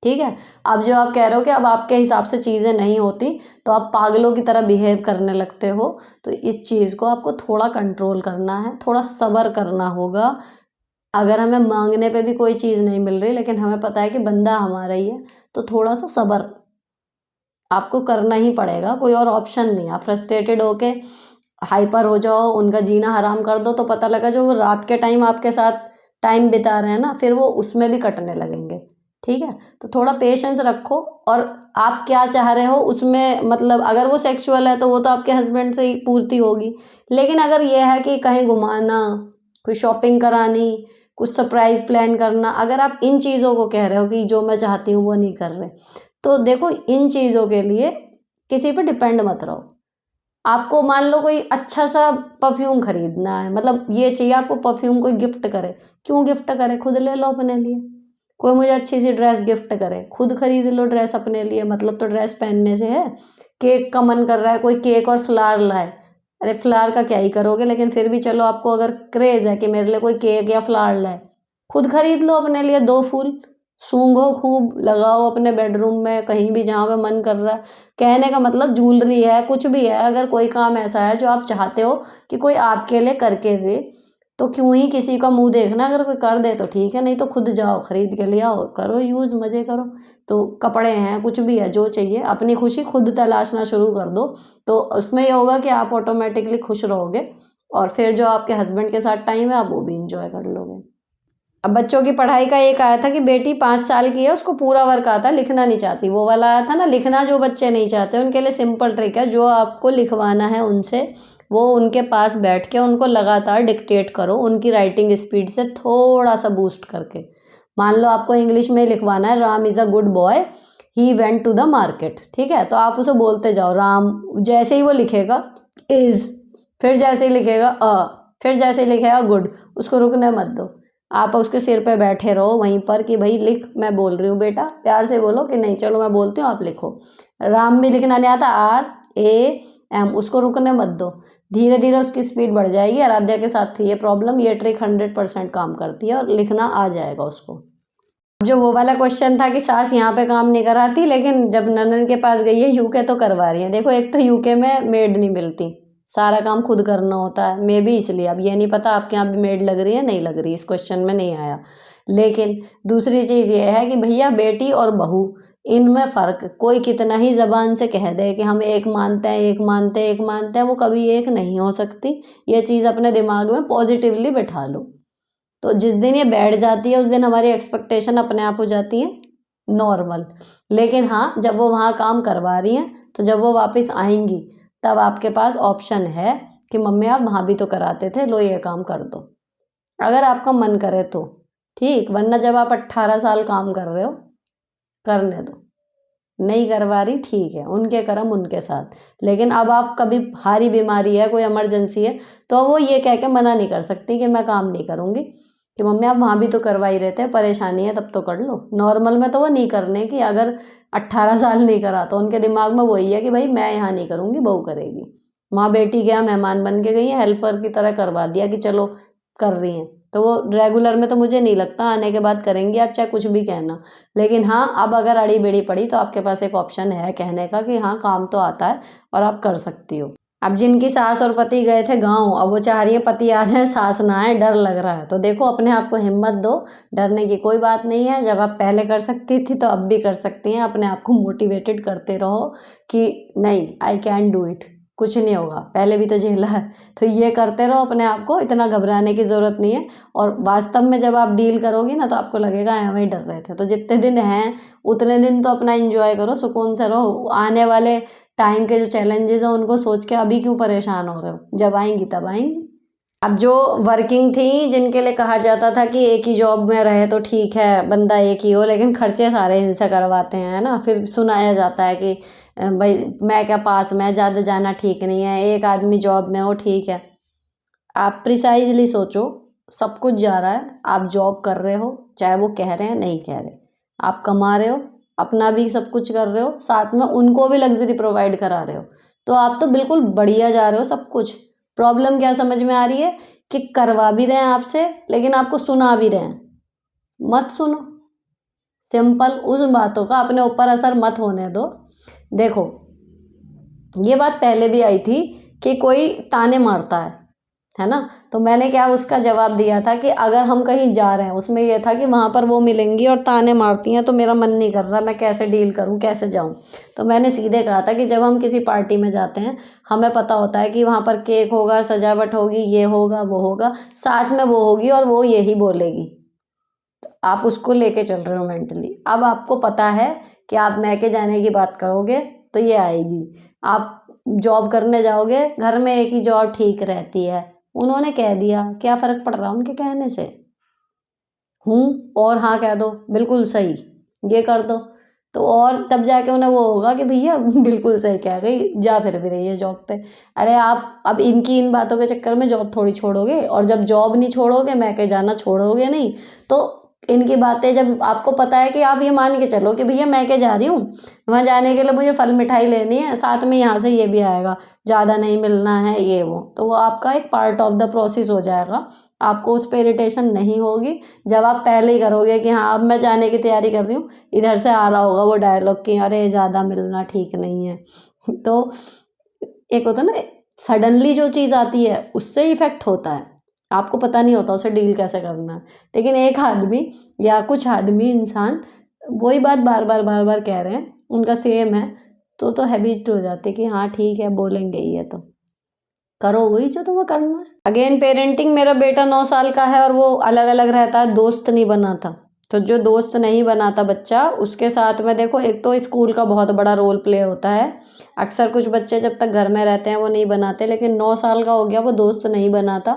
ठीक है, अब जो आप कह रहे हो कि अब आपके हिसाब से चीज़ें नहीं होती तो आप पागलों की तरह बिहेव करने लगते हो, तो इस चीज़ को आपको थोड़ा कंट्रोल करना है, थोड़ा सब्र करना होगा। अगर हमें मांगने पे भी कोई चीज़ नहीं मिल रही लेकिन हमें पता है कि बंदा हमारा ही है, तो थोड़ा सा सब्र आपको करना ही पड़ेगा, कोई और ऑप्शन नहीं। आप फ्रस्ट्रेटेड होके हाइपर हो जाओ, उनका जीना हराम कर दो, तो पता लगा जो वो रात के टाइम आपके साथ टाइम बिता रहे हैं ना, फिर वो उसमें भी कटने लगेंगे। ठीक है, तो थोड़ा पेशेंस रखो और आप क्या चाह रहे हो उसमें, मतलब अगर वो सेक्सुअल है तो वो तो आपके हस्बैंड से ही पूर्ति होगी, लेकिन अगर ये है कि कहीं घुमाना, कोई शॉपिंग करानी, कुछ सरप्राइज प्लान करना, अगर आप इन चीज़ों को कह रहे हो कि जो मैं चाहती हूँ वो नहीं कर रहे, तो देखो इन चीज़ों के लिए किसी पे डिपेंड मत रहो। आपको मान लो कोई अच्छा सा परफ्यूम खरीदना है, मतलब ये चाहिए आपको परफ्यूम कोई गिफ्ट करे, क्यों गिफ्ट करे, खुद ले लो अपने लिए। कोई मुझे अच्छी सी ड्रेस गिफ्ट करे, खुद खरीद लो ड्रेस अपने लिए, मतलब तो ड्रेस पहनने से है। केक का मन कर रहा है, कोई केक और फ्लावर लाए, अरे फ्लावर का क्या ही करोगे, लेकिन फिर भी चलो आपको अगर क्रेज़ है कि मेरे लिए कोई केक या फ्लावर लाए, खुद खरीद लो अपने लिए 2 फूल, सूंघो खूब, लगाओ अपने बेडरूम में कहीं भी जहाँ पे मन कर रहा है। कहने का मतलब ज्वेलरी है, कुछ भी है, अगर कोई काम ऐसा है जो आप चाहते हो कि कोई आपके लिए करके दे, तो क्यों ही किसी का मुंह देखना, अगर कोई कर दे तो ठीक है, नहीं तो खुद जाओ खरीद के ले आओ, करो यूज़, मज़े करो। तो कपड़े हैं, कुछ भी है, जो चाहिए अपनी खुशी खुद तलाशना शुरू कर दो, तो उसमें ये होगा कि आप ऑटोमेटिकली खुश रहोगे और फिर जो आपके हस्बैंड के साथ टाइम है आप वो भी इंजॉय कर लोगे। अब बच्चों की पढ़ाई का एक आया था कि बेटी 5 साल की है, उसको पूरा वर्क आता है, लिखना नहीं चाहती, वो वाला आया था ना। लिखना जो बच्चे नहीं चाहते उनके लिए सिंपल ट्रिक है, जो आपको लिखवाना है उनसे, वो उनके पास बैठ के उनको लगातार डिक्टेट करो, उनकी राइटिंग स्पीड से थोड़ा सा बूस्ट करके। मान लो आपको इंग्लिश में लिखवाना है, Ram is a good boy, he went to the market, ठीक है, तो आप उसे बोलते जाओ राम, जैसे ही वो लिखेगा इज़, फिर जैसे ही लिखेगा फिर जैसे ही लिखेगा गुड, उसको रुकने मत दो। आप उसके सिर पे बैठे रहो वहीं पर कि भाई लिख, मैं बोल रही हूँ बेटा, प्यार से बोलो कि नहीं चलो मैं बोलती हूँ आप लिखो। राम भी लिखना नहीं आता, RAM, उसको रुकने मत दो, धीरे धीरे उसकी स्पीड बढ़ जाएगी। आराध्या के साथ थी ये प्रॉब्लम, ये ट्रिक 100% काम करती है और लिखना आ जाएगा उसको। जो वो वाला क्वेश्चन था कि सास यहाँ पे काम नहीं कराती लेकिन जब ननद के पास गई है यूके तो करवा रही है, देखो एक तो यूके में मेड नहीं मिलती, सारा काम खुद करना होता है। मे बी इसलिए, अब ये नहीं पता आपके यहाँ भी मेड लग रही है नहीं लग रही, इस क्वेश्चन में नहीं आया। लेकिन दूसरी चीज़ ये है कि भैया बेटी और बहू इनमें फ़र्क, कोई कितना ही ज़बान से कह दे कि हम एक मानते हैं एक मानते हैं एक मानते हैं, वो कभी एक नहीं हो सकती। ये चीज़ अपने दिमाग में पॉजिटिवली बैठा लो। तो जिस दिन ये बैठ जाती है उस दिन हमारी एक्सपेक्टेशन अपने आप हो जाती है नॉर्मल। लेकिन हाँ, जब वो वहाँ काम करवा रही हैं तो जब वो वापस आएंगी तब आपके पास ऑप्शन है कि मम्मी आप वहाँ भी तो कराते थे, लो ये काम कर दो, अगर आपका मन करे तो। ठीक, वरना जब आप 18 साल काम कर रहे हो, करने दो। नहीं करवा रही, ठीक है, उनके कर्म उनके साथ। लेकिन अब आप कभी भारी बीमारी है, कोई इमरजेंसी है, तो वो ये कह के मना नहीं कर सकती कि मैं काम नहीं करूँगी, कि मम्मी आप वहाँ भी तो करवा ही रहते हैं, परेशानी है तब तो कर लो। नॉर्मल में तो वो नहीं करने की, अगर 18 साल नहीं करा तो उनके दिमाग में वही है कि भाई मैं यहाँ नहीं करूँगी, बहू करेगी। माँ बेटी क्या मेहमान बन के गई हैं, हेल्पर की तरह करवा दिया कि चलो कर रही हैं, तो वो रेगुलर में तो मुझे नहीं लगता आने के बाद करेंगी, आप चाहे कुछ भी कहना। लेकिन हाँ, अब अगर अड़ी बेड़ी पड़ी तो आपके पास एक ऑप्शन है कहने का कि हाँ काम तो आता है और आप कर सकती हो। अब जिनकी सास और पति गए थे गाँव, अब वो चाह रही है पति आ जाए सास ना आए, डर लग रहा है। तो देखो अपने आप को हिम्मत दो, डरने की कोई बात नहीं है। जब आप पहले कर सकती थी तो अब भी कर सकती हैं। अपने आप को मोटिवेटेड करते रहो कि नहीं, आई कैन डू इट, कुछ नहीं होगा, पहले भी तो झेला है। तो ये करते रहो अपने आप को, इतना घबराने की ज़रूरत नहीं है। और वास्तव में जब आप डील करोगी ना तो आपको लगेगा हम ही डर रहे थे। तो जितने दिन हैं उतने दिन तो अपना एंजॉय करो, सुकून से रहो। आने वाले टाइम के जो चैलेंजेस हैं उनको सोच के अभी क्यों परेशान हो रहे हो, जब आएंगी तब आएंगी। अब जो वर्किंग थी, जिनके लिए कहा जाता था कि एक ही जॉब में रहे तो ठीक है, बंदा एक ही हो, लेकिन खर्चे सारे इनसे करवाते हैं ना। फिर सुनाया जाता है कि भाई मैं क्या पास में, ज़्यादा जाना ठीक नहीं है, एक आदमी जॉब में हो ठीक है। आप प्रिसाइजली सोचो, सब कुछ जा रहा है, आप जॉब कर रहे हो, चाहे वो कह रहे हैं नहीं कह रहे, आप कमा रहे हो, अपना भी सब कुछ कर रहे हो, साथ में उनको भी लग्जरी प्रोवाइड करा रहे हो, तो आप तो बिल्कुल बढ़िया जा रहे हो सब कुछ। प्रॉब्लम क्या समझ में आ रही है कि करवा भी रहे हैं आपसे लेकिन आपको सुना भी रहे हैं। मत सुनो, सिंपल, उस बातों का अपने ऊपर असर मत होने दो। देखो, ये बात पहले भी आई थी कि कोई ताने मारता है ना। तो मैंने क्या उसका जवाब दिया था कि अगर हम कहीं जा रहे हैं, उसमें यह था कि वहाँ पर वो मिलेंगी और ताने मारती हैं, तो मेरा मन नहीं कर रहा, मैं कैसे डील करूँ, कैसे जाऊँ। तो मैंने सीधे कहा था कि जब हम किसी पार्टी में जाते हैं, हमें पता होता है कि वहाँ पर केक होगा, सजावट होगी, ये होगा वो होगा, साथ में वो होगी और वो यही बोलेगी, आप उसको लेके चल रहे हो मेंटली। अब आपको पता है कि आप मैके जाने की बात करोगे तो ये आएगी। आप जॉब करने जाओगे, घर में एक ही जॉब ठीक रहती है, उन्होंने कह दिया, क्या फ़र्क पड़ रहा उनके कहने से। हूँ और हाँ कह दो, बिल्कुल सही, ये कर दो, तो और तब जाके उन्हें वो होगा कि भैया बिल्कुल सही कह गई, जा फिर भी रही है जॉब पे। अरे आप अब इनकी इन बातों के चक्कर में जॉब थोड़ी छोड़ोगे, और जब जॉब नहीं छोड़ोगे, मैके जाना छोड़ोगे नहीं, तो इनकी बातें जब आपको पता है कि आप ये मान के चलो कि भैया मैके जा रही हूँ, वहाँ जाने के लिए मुझे फल मिठाई लेनी है, साथ में यहाँ से ये भी आएगा, ज़्यादा नहीं मिलना है ये वो, तो वो आपका एक पार्ट ऑफ द प्रोसेस हो जाएगा। आपको उस पर इरिटेशन नहीं होगी जब आप पहले ही करोगे कि हाँ अब मैं जाने की तैयारी कर रही हूँ, इधर से आ रहा होगा वो डायलॉग कि अरे ज़्यादा मिलना ठीक नहीं है। तो एक होता है ना, सडनली जो चीज़ आती है उससे इफेक्ट होता है, आपको पता नहीं होता उसे डील कैसे करना है। लेकिन एक आदमी या कुछ आदमी इंसान वही बात बार बार बार बार कह रहे हैं, उनका सेम है, तो हैबिट हो जाती है कि हाँ ठीक है बोलेंगे ही है, तो करो वही जो तुम्हें करना है। अगेन पेरेंटिंग, मेरा बेटा 9 साल का है और वो अलग अलग रहता है, दोस्त नहीं बनाता। तो जो दोस्त नहीं बनाता बच्चा, उसके साथ में देखो, एक तो स्कूल का बहुत बड़ा रोल प्ले होता है। अक्सर कुछ बच्चे जब तक घर में रहते हैं वो नहीं बनाते, लेकिन 9 साल का हो गया वो दोस्त नहीं बनाता।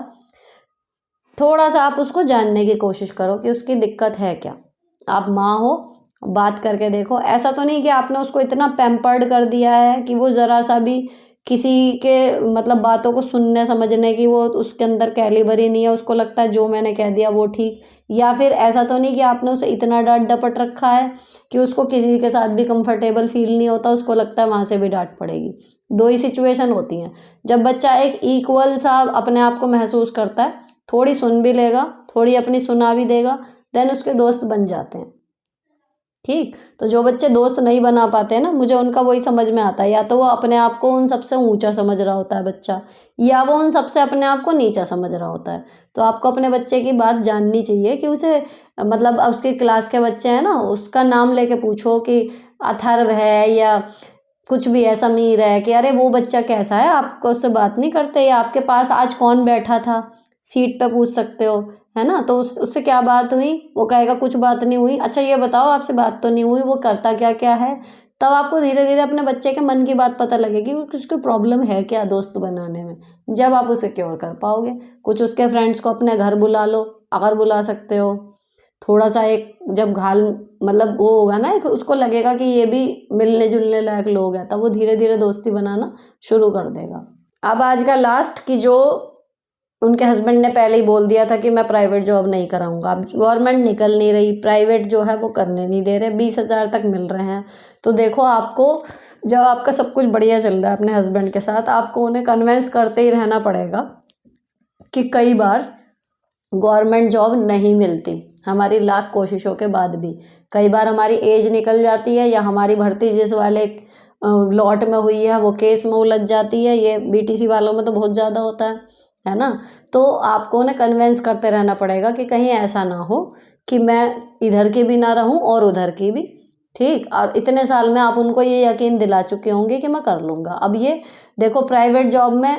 थोड़ा सा आप उसको जानने की कोशिश करो कि उसकी दिक्कत है क्या। आप माँ हो, बात करके देखो। ऐसा तो नहीं कि आपने उसको इतना पैम्पर्ड कर दिया है कि वो ज़रा सा भी किसी के मतलब बातों को सुनने समझने की वो उसके अंदर कैलिबर ही नहीं है, उसको लगता है जो मैंने कह दिया वो ठीक। या फिर ऐसा तो नहीं कि आपने उसे इतना डांट डपट रखा है कि उसको किसी के साथ भी कंफर्टेबल फील नहीं होता, उसको लगता है वहाँ से भी डांट पड़ेगी। दो ही सिचुएशन होती हैं। जब बच्चा एक इक्वल सा अपने आप को महसूस करता है, थोड़ी सुन भी लेगा, थोड़ी अपनी सुना भी देगा, देन उसके दोस्त बन जाते हैं। ठीक। तो जो बच्चे दोस्त नहीं बना पाते हैं ना, मुझे उनका वही समझ में आता है, या तो वो अपने आप को उन सबसे ऊंचा समझ रहा होता है बच्चा, या वो उन सबसे अपने आप को नीचा समझ रहा होता है। तो आपको अपने बच्चे की बात जाननी चाहिए कि उसे मतलब अब उसके क्लास के बच्चे हैं ना, उसका नाम लेके पूछो कि अथर्व है या कुछ भी है, समीर है, कि अरे वो बच्चा कैसा है, आपको उससे बात नहीं करते, या आपके पास आज कौन बैठा था, सीट पे पूछ सकते हो, है ना। तो उससे क्या बात हुई, वो कहेगा कुछ बात नहीं हुई। अच्छा ये बताओ आपसे बात तो नहीं हुई, वो करता क्या क्या है। तब आपको धीरे धीरे अपने बच्चे के मन की बात पता लगेगी कि उसकी प्रॉब्लम है क्या दोस्त बनाने में, जब आप उसे क्योर कर पाओगे। कुछ उसके फ्रेंड्स को अपने घर बुला लो, अगर बुला सकते हो। थोड़ा सा एक जब घाल मतलब वो होगा ना, एक उसको लगेगा कि ये भी मिलने जुलने लायक लोग हैं, तब वो धीरे धीरे दोस्ती बनाना शुरू कर देगा। अब आज का लास्ट, कि जो उनके हस्बैंड ने पहले ही बोल दिया था कि मैं प्राइवेट जॉब नहीं कराऊंगा। अब गवर्नमेंट निकल नहीं रही, प्राइवेट जो है वो करने नहीं दे रहे, 20,000 तक मिल रहे हैं। तो देखो, आपको जब आपका सब कुछ बढ़िया चल रहा है अपने हस्बैंड के साथ, आपको उन्हें कन्विंस करते ही रहना पड़ेगा कि कई बार गवर्नमेंट जॉब नहीं मिलती, हमारी लाख कोशिशों के बाद भी। कई बार हमारी एज निकल जाती है, या हमारी भर्ती जिस वाले लॉट में हुई है वो केस में उलझ जाती है। ये बीटीसी वालों में तो बहुत ज़्यादा होता है ना। तो आपको उन्हें कन्विंस करते रहना पड़ेगा कि कहीं ऐसा ना हो कि मैं इधर की भी ना रहूं और उधर की भी। ठीक। और इतने साल में आप उनको ये यकीन दिला चुके होंगे कि मैं कर लूँगा। अब ये देखो, प्राइवेट जॉब में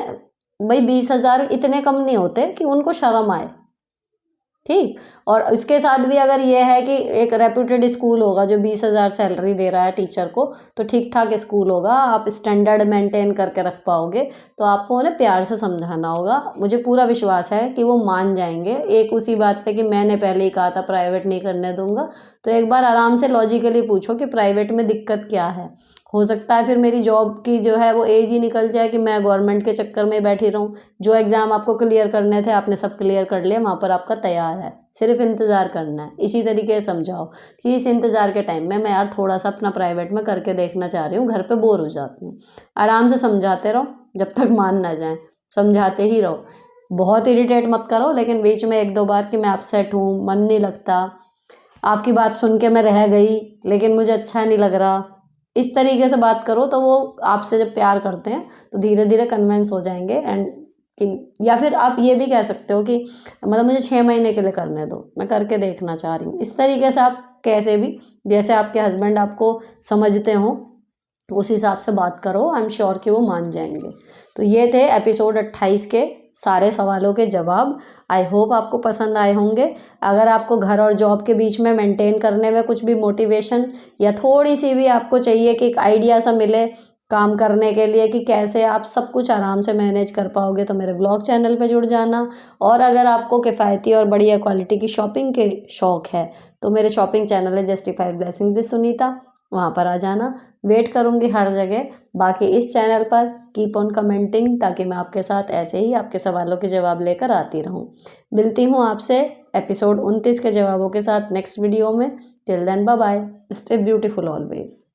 भाई 20,000 इतने कम नहीं होते कि उनको शर्म आए। ठीक। और इसके साथ भी अगर ये है कि एक रेप्यूटेड स्कूल होगा जो 20,000 सैलरी दे रहा है टीचर को, तो ठीक ठाक स्कूल होगा, आप स्टैंडर्ड मेंटेन करके रख पाओगे। तो आपको उन्हें प्यार से समझाना होगा। मुझे पूरा विश्वास है कि वो मान जाएंगे, एक उसी बात पे कि मैंने पहले ही कहा था प्राइवेट नहीं करने दूंगा। तो एक बार आराम से लॉजिकली पूछो कि प्राइवेट में दिक्कत क्या है। हो सकता है फिर मेरी जॉब की जो है वो एज ही निकल जाए कि मैं गवर्नमेंट के चक्कर में बैठी रहूं। जो एग्ज़ाम आपको क्लियर करने थे आपने सब क्लियर कर लिए, वहाँ पर आपका तैयार है, सिर्फ इंतज़ार करना है। इसी तरीके से समझाओ कि इस इंतज़ार के टाइम में मैं यार थोड़ा सा अपना प्राइवेट में करके देखना चाह रही हूँ, घर पे बोर हो जाती हूँ। आराम से समझाते रहो जब तक मान ना जाए, समझाते ही रहो। बहुत इरिटेट मत करो, लेकिन बीच में 1-2 बार कि मैं अपसेट हूँ, मन नहीं लगता, आपकी बात सुन के मैं रह गई लेकिन मुझे अच्छा नहीं लग रहा, इस तरीके से बात करो। तो वो आपसे जब प्यार करते हैं तो धीरे धीरे कन्विंस हो जाएंगे। एंड कि या फिर आप ये भी कह सकते हो कि मतलब मुझे 6 महीने के लिए करने दो, मैं करके देखना चाह रही हूँ। इस तरीके से आप कैसे भी, जैसे आपके हस्बैंड आपको समझते हों, उस हिसाब से बात करो। आई एम श्योर कि वो मान जाएंगे। तो ये थे एपिसोड 28 के सारे सवालों के जवाब। आई होप आपको पसंद आए होंगे। अगर आपको घर और जॉब के बीच में मेंटेन करने में कुछ भी मोटिवेशन या थोड़ी सी भी आपको चाहिए कि एक आइडिया सा मिले काम करने के लिए कि कैसे आप सब कुछ आराम से मैनेज कर पाओगे, तो मेरे ब्लॉग चैनल पे जुड़ जाना। और अगर आपको किफ़ायती और बढ़िया क्वालिटी की शॉपिंग के शौक़ है तो मेरे शॉपिंग चैनल है जस्टिफाइड ब्लेसिंग्स विद सुनीता, वहाँ पर आ जाना। वेट करूँगी हर जगह। बाकी इस चैनल पर कीप ऑन कमेंटिंग, ताकि मैं आपके साथ ऐसे ही आपके सवालों के जवाब लेकर आती रहूँ। मिलती हूँ आपसे एपिसोड 29 के जवाबों के साथ नेक्स्ट वीडियो में। Till then bye bye, stay beautiful always.